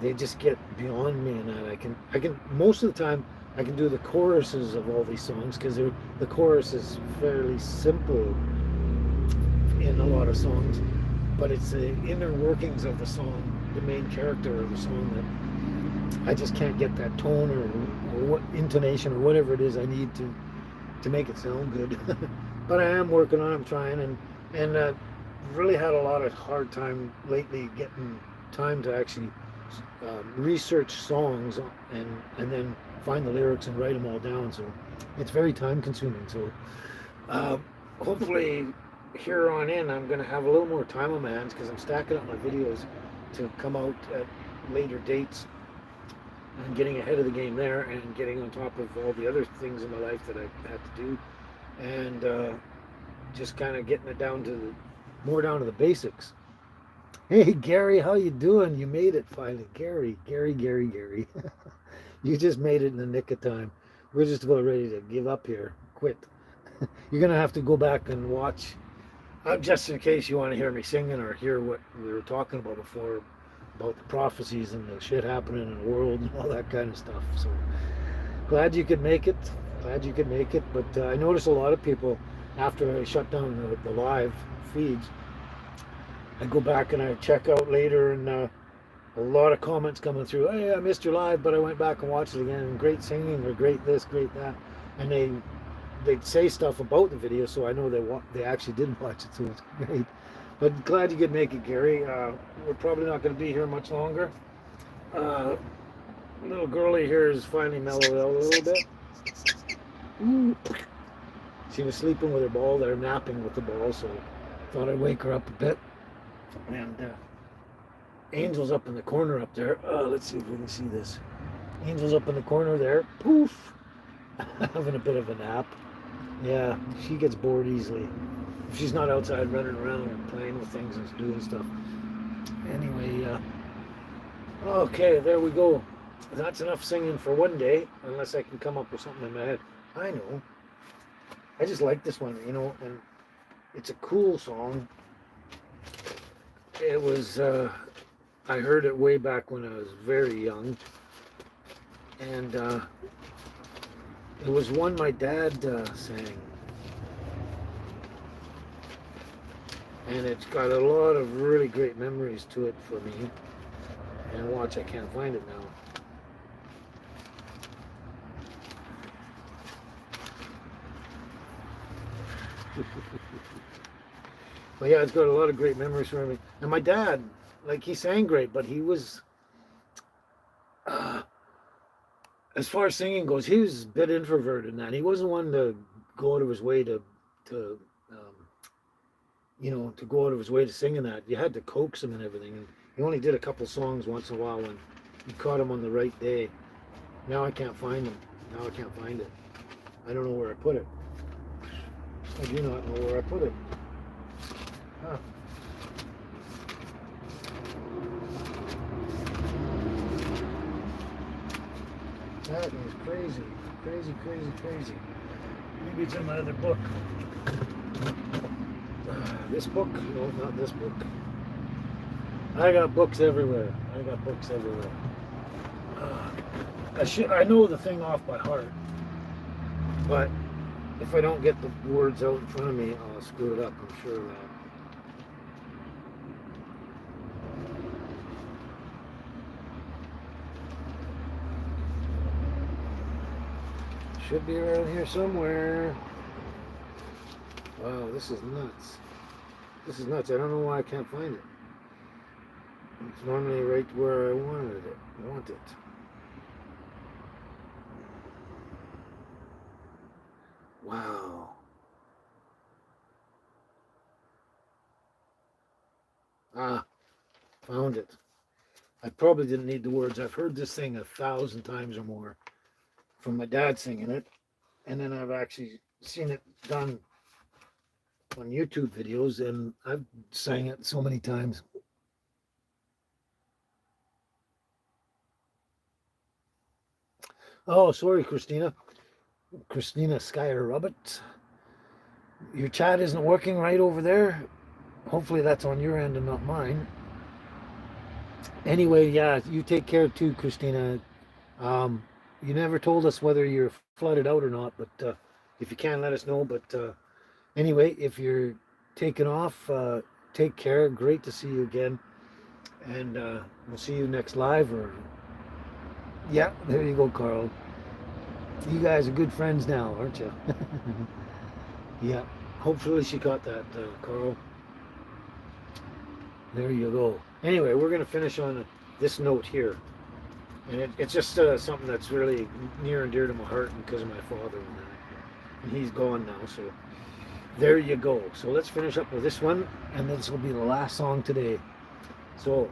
they just get beyond me. And that I can most of the time. I can do the choruses of all these songs because the chorus is fairly simple in a lot of songs, but it's the inner workings of the song, the main character of the song, that I just can't get that tone or what intonation or whatever it is I need to make it sound good. But I am working on it, I'm trying, and really had a lot of hard time lately getting time to actually research songs and then find the lyrics and write them all down. So it's very time consuming. So hopefully here on in I'm going to have a little more time on my hands because I'm stacking up my videos to come out at later dates and getting ahead of the game there and getting on top of all the other things in my life that I had to do, and just kind of getting it down to the basics. Hey Gary, how you doing? You made it finally. Gary. You just made it in the nick of time. We're just about ready to give up here. Quit. You're going to have to go back and watch, just in case you want to hear me singing or hear what we were talking about before, about the prophecies and the shit happening in the world and all that kind of stuff. So glad you could make it. But I noticed a lot of people after I shut down the live feeds, I go back and I check out later, and a lot of comments coming through. Hey, I missed your live, but I went back and watched it again. Great singing, or great this, great that, and they'd say stuff about the video, so I know they actually did watch it, so it's great. But glad you could make it, Gary. We're probably not going to be here much longer. Little girlie here is finally mellowed out a little bit. Ooh. She was sleeping with her ball. They're napping with the ball, so thought I'd wake her up a bit. And Angel's up in the corner up there. Let's see if we can see this. Angel's up in the corner there. Poof! Having a bit of a nap. Yeah, she gets bored easily. If she's not outside running around and playing with things and doing stuff. Anyway, okay, there we go. That's enough singing for one day, unless I can come up with something in my head. I know. I just like this one, and it's a cool song. It was, I heard it way back when I was very young. And it was one my dad sang. And it's got a lot of really great memories to it for me. And watch, I can't find it now. But yeah, it's got a lot of great memories for me. And my dad, like, he sang great, but he was, as far as singing goes, he was a bit introverted in that. He wasn't one to go out of his way to go out of his way to sing in that. You had to coax him and everything. And he only did a couple songs once in a while when you caught him on the right day. Now I can't find him. Now I can't find it. I don't know where I put it. I do not know where I put it. Huh. That is crazy. Crazy, crazy, crazy. Maybe it's in my other book. This book? No, not this book. I got books everywhere. I got books everywhere. I know the thing off by heart, but if I don't get the words out in front of me, I'll screw it up, I'm sure of that. Should be around here somewhere. Wow, this is nuts. This is nuts. I don't know why I can't find it. It's normally right where I want it. Wow. Found it. I probably didn't need the words. I've heard this thing 1,000 times or more from my dad singing it. And then I've actually seen it done on YouTube videos, and I've sang it so many times. Oh, sorry, Christina Skyer Robert. Your chat isn't working right over there. Hopefully that's on your end and not mine. Anyway, yeah, you take care too, Christina. You never told us whether you're flooded out or not, but if you can, let us know. But anyway, if you're taking off, take care. Great to see you again. And we'll see you next live. Yeah, there you go, Carl. You guys are good friends now, aren't you? Yeah, hopefully she got that, Carl. There you go. Anyway, we're going to finish on this note here. And it's just something that's really near and dear to my heart because of my father and that. And he's gone now, so there you go. So let's finish up with this one, and this will be the last song today. So,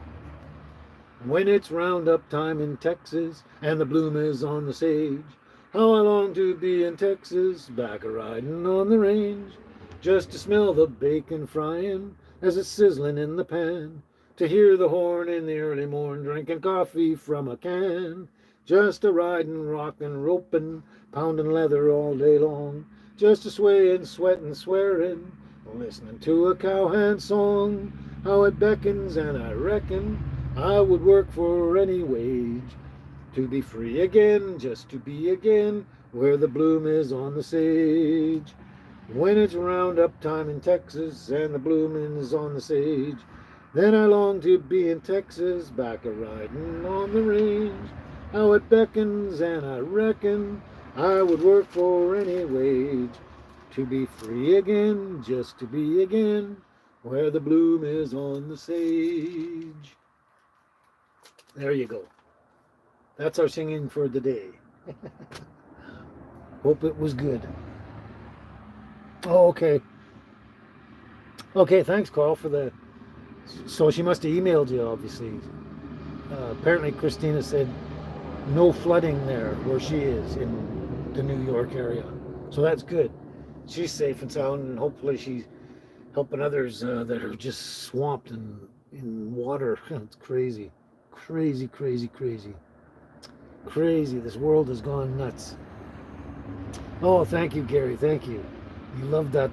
when it's roundup time in Texas and the bloom is on the sage, how I long to be in Texas, back a-riding on the range, just to smell the bacon frying as it's sizzling in the pan, to hear the horn in the early morn, drinking coffee from a can, just a-riding, rockin', roping, pounding leather all day long, just a-swaying, sweating, swearing, listening to a cowhand song, how it beckons, and I reckon I would work for any wage, to be free again, just to be again, where the bloom is on the sage. When it's roundup time in Texas and the bloomin' is on the sage, then I long to be in Texas, back a riding on the range. How it beckons, and I reckon I would work for any wage to be free again, just to be again where the bloom is on the sage. There you go. That's our singing for the day. Hope it was good. Oh, okay. Okay, thanks, Carl, for the. So she must have emailed you, obviously. Apparently, Christina said no flooding there where she is in the New York area. So that's good. She's safe and sound, and hopefully she's helping others that are just swamped in water. It's crazy. Crazy, crazy, crazy. Crazy. This world has gone nuts. Oh, thank you, Gary. Thank you. You love that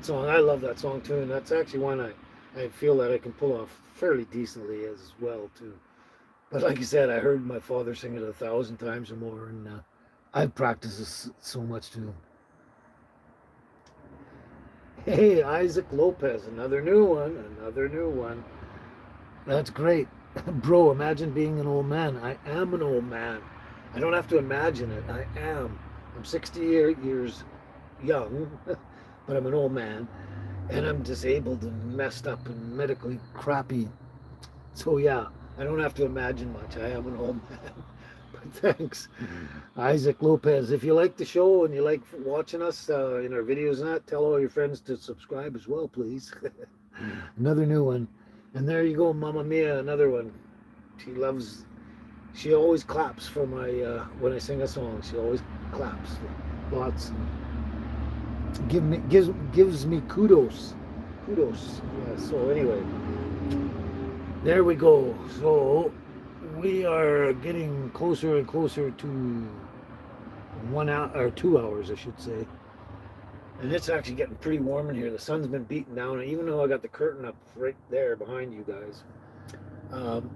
song. I love that song too, and that's actually one I feel that I can pull off fairly decently as well too. But like you said, I heard my father sing it 1,000 times or more, and I've practiced this so much too. Hey, Isaac Lopez, another new one, another new one. That's great. Bro, imagine being an old man. I am an old man. I don't have to imagine it. I am. I'm 68 years young, but I'm an old man, and I'm disabled and messed up and medically crappy. So yeah, I don't have to imagine much. I am an old man. But thanks, Isaac Lopez. If you like the show and you like watching us in our videos and that, tell all your friends to subscribe as well, please. Another new one. And there you go, Mamma Mia, another one. She loves, she always claps for my, when I sing a song, she always claps. Lots. Gives me kudos. Kudos. Yeah, so anyway, there we go. So we are getting closer and closer to 1 hour or 2 hours, I should say. And it's actually getting pretty warm in here. The sun's been beating down, even though I got the curtain up right there behind you guys. Um,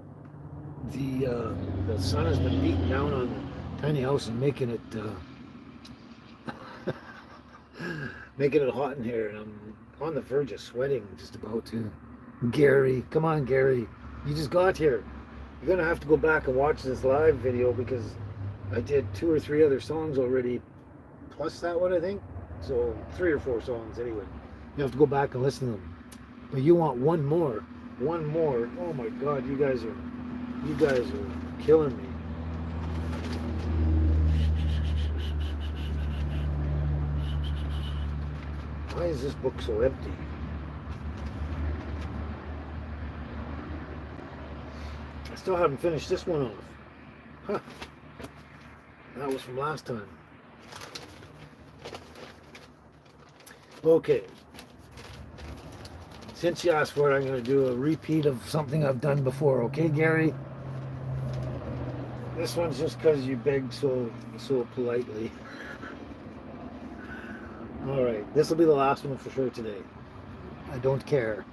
the sun has been beating down on the tiny house and making it making it hot in here, and I'm on the verge of sweating just about to. Gary, come on, Gary, you just got here. You're gonna have to go back and watch this live video because I did 2 or 3 other songs already, plus that one I think. So 3 or 4 songs anyway. You have to go back and listen to them. But you want one more. One more. Oh my God, you guys are killing me. Why is this book so empty? I still haven't finished this one off. Huh. That was from last time. Okay. Since you asked for it, I'm going to do a repeat of something I've done before. Okay, Gary? This one's just because you begged so politely. All right. This will be the last one for sure today. I don't care.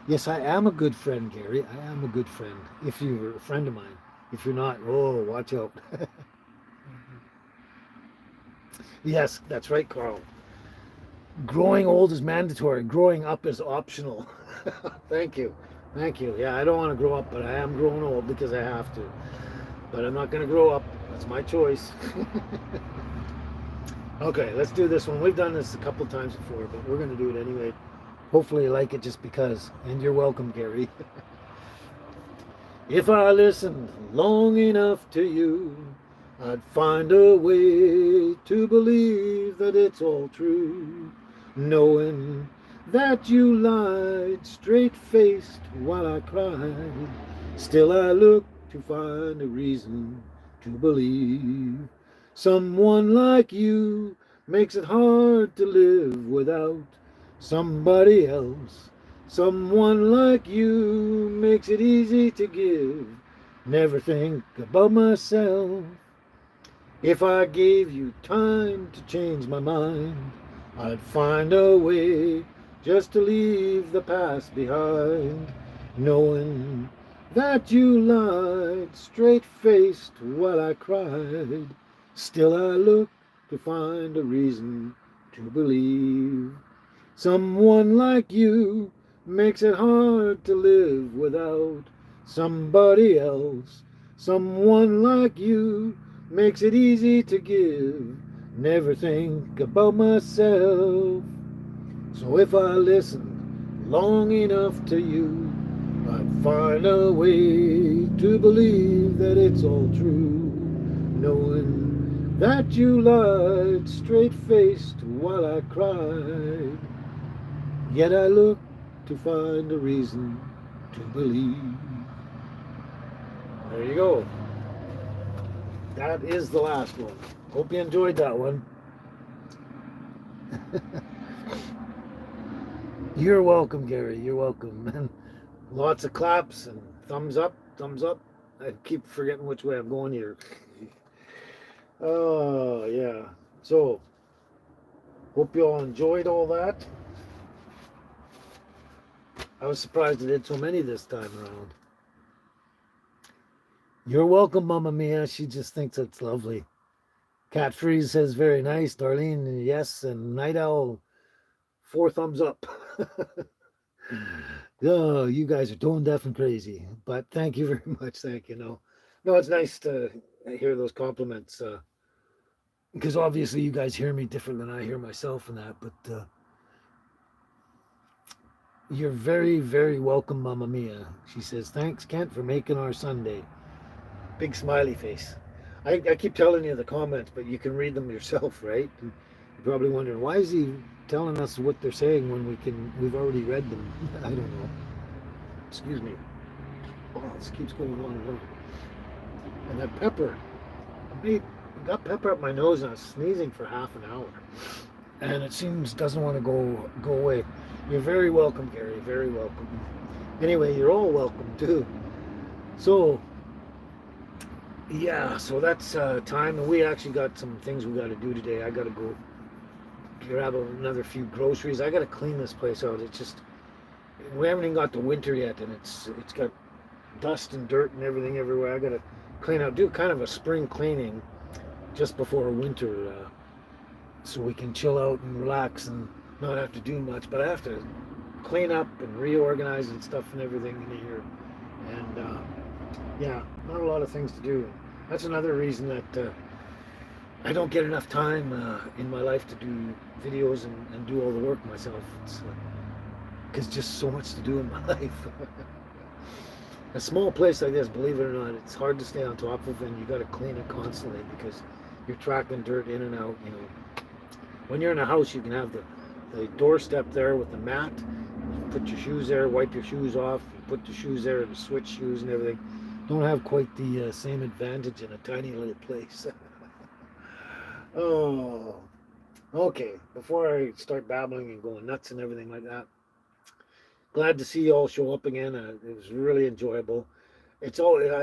Yes, I am a good friend, Gary. I am a good friend. If you're a friend of mine. If you're not, oh, watch out. Yes, that's right, Carl. Growing old is mandatory. Growing up is optional. Thank you. Thank you. Yeah, I don't want to grow up, but I am growing old because I have to. But I'm not going to grow up. That's my choice. Okay, let's do this one. We've done this a couple times before, but we're going to do it anyway. Hopefully you like it just because. And you're welcome, Gary. If I listened long enough to you, I'd find a way to believe that it's all true, knowing that you lied straight-faced while I cried. Still I look to find a reason to believe. Someone like you makes it hard to live without somebody else. Someone like you makes it easy to give. Never think about myself. If I gave you time to change my mind, I'd find a way just to leave the past behind, knowing that you lied straight-faced while I cried. Still I look to find a reason to believe. Someone like you makes it hard to live without somebody else. Someone like you makes it easy to give. Never think about myself. So if I listen long enough to you, I'd find a way to believe that it's all true. Knowing that you lied straight faced while I cried. Yet I look to find a reason to believe. There you go. That is the last one. Hope you enjoyed that one. You're welcome, Gary. You're welcome. And lots of claps and thumbs up, thumbs up. I keep forgetting which way I'm going here. Oh, yeah. So, hope you all enjoyed all that. I was surprised I did so many this time around. You're welcome, Mamma Mia. She just thinks it's lovely. Cat Freeze says very nice. Darlene, yes. And Night Owl, 4 thumbs up. Oh, you guys are tone deaf and crazy. But thank you very much. Thank you. No, it's nice to hear those compliments. Because obviously you guys hear me different than I hear myself and that. But you're very, very welcome, Mamma Mia. She says, thanks, Kent, for making our Sunday. Big smiley face. I keep telling you the comments, but you can read them yourself, right? And you're probably wondering, why is he telling us what they're saying when we've already read them? I don't know. Excuse me. Oh, this keeps going on and on. And that pepper. I got pepper up my nose and I was sneezing for half an hour. And it seems doesn't want to go away. You're very welcome, Gary. Very welcome. Anyway, you're all welcome too. So yeah, so that's time, and we actually got some things we got to do today. I got to go grab another few groceries. I got to clean this place out. It's just we haven't even got the winter yet, and it's got dust and dirt and everything everywhere. I got to clean out, do kind of a spring cleaning just before winter, so we can chill out and relax and not have to do much. But I have to clean up and reorganize and stuff and everything in here, and yeah, not a lot of things to do. That's another reason that I don't get enough time in my life to do videos and do all the work myself. It's because just so much to do in my life. A small place like this, believe it or not, it's hard to stay on top of, and you got to clean it constantly because you're tracking dirt in and out. When you're in a house, you can have the doorstep there with the mat. You put your shoes there, wipe your shoes off. You put the shoes there and switch shoes and everything. Don't have quite the same advantage in a tiny little place. Oh, okay. Before I start babbling and going nuts and everything like that, glad to see you all show up again. It was really enjoyable. I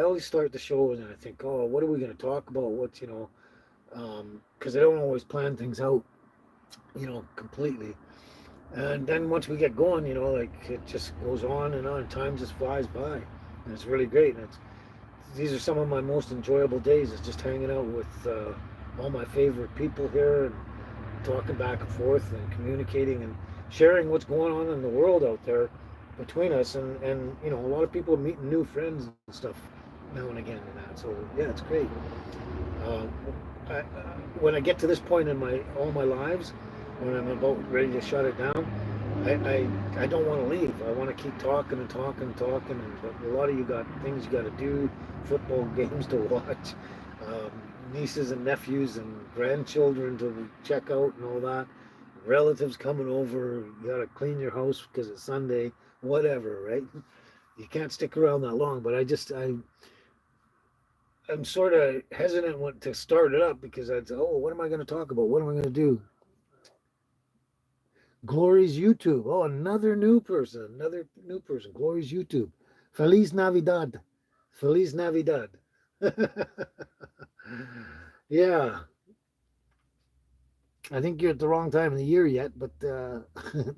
always start the show and I think, oh, what are we going to talk about? Because I don't always plan things out, completely. And then once we get going, like it just goes on and on. Time just flies by, and it's really great. And these are some of my most enjoyable days. Is just hanging out with all my favorite people here and talking back and forth and communicating and sharing what's going on in the world out there between us. And a lot of people meeting new friends and stuff now and again and that. So yeah, it's great. Um, when I get to this point in all my lives, when I'm about ready to shut it down, I don't want to leave. I want to keep talking and talking and talking. But a lot of you got things you got to do, football games to watch, um, nieces and nephews and grandchildren to check out and all that. Relatives coming over. You got to clean your house because it's Sunday. Whatever, right? You can't stick around that long. But I'm sort of hesitant to start it up because I'd say, oh, what am I going to talk about? What am I going to do? Glory's YouTube. Oh, another new person. Another new person. Glory's YouTube. Feliz Navidad. Feliz Navidad. Yeah. I think you're at the wrong time of the year yet, but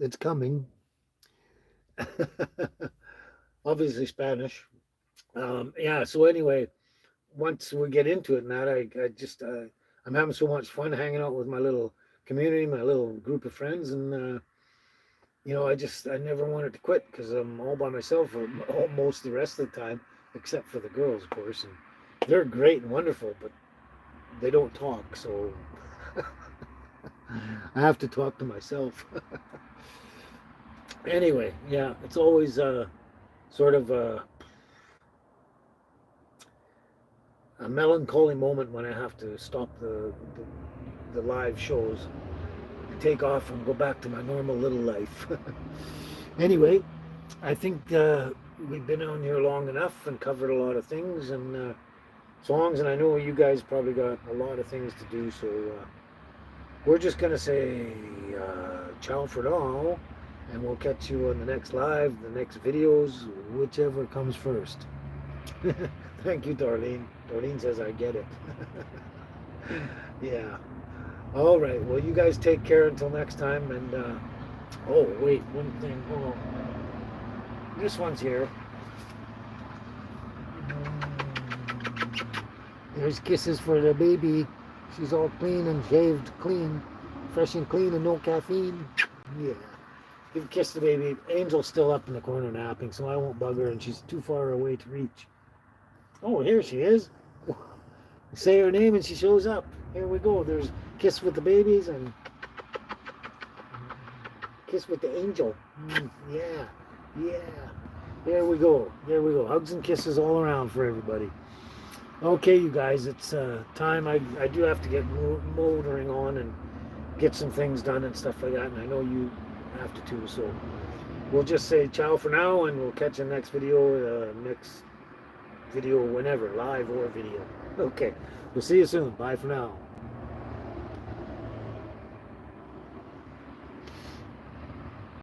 it's coming. Obviously Spanish. Yeah. So anyway, once we get into it, Matt, I'm having so much fun hanging out with my little community, my little group of friends, and you know, I never wanted to quit because I'm all by myself for almost the rest of the time, except for the girls, of course, and they're great and wonderful, but they don't talk, so I have to talk to myself. Anyway, yeah, it's always sort of a melancholy moment when I have to stop the live shows, take off, and go back to my normal little life. Anyway, I think we've been on here long enough and covered a lot of things and songs, and I know you guys probably got a lot of things to do, so we're just gonna say ciao for now, and we'll catch you on the next live, the next videos, whichever comes first. Thank you, Darlene. Darlene says I get it. Yeah. All right. Well, you guys take care until next time. And oh, wait, one thing. Hold on. This one's here. There's kisses for the baby. She's all clean and shaved, clean, fresh and clean, and no caffeine. Yeah. Give a kiss to the baby. Angel's still up in the corner napping, so I won't bug her, and she's too far away to reach. Oh, here she is. Say her name and she shows up. Here we go. There's kiss with the babies and kiss with the angel. Yeah, yeah. There we go. There we go. Hugs and kisses all around for everybody. Okay, you guys, it's time. I do have to get motoring on and get some things done and stuff like that, and I know you have to too, so we'll just say ciao for now, and we'll catch you in the next video, whenever, live or video. Okay, we'll see you soon. Bye for now.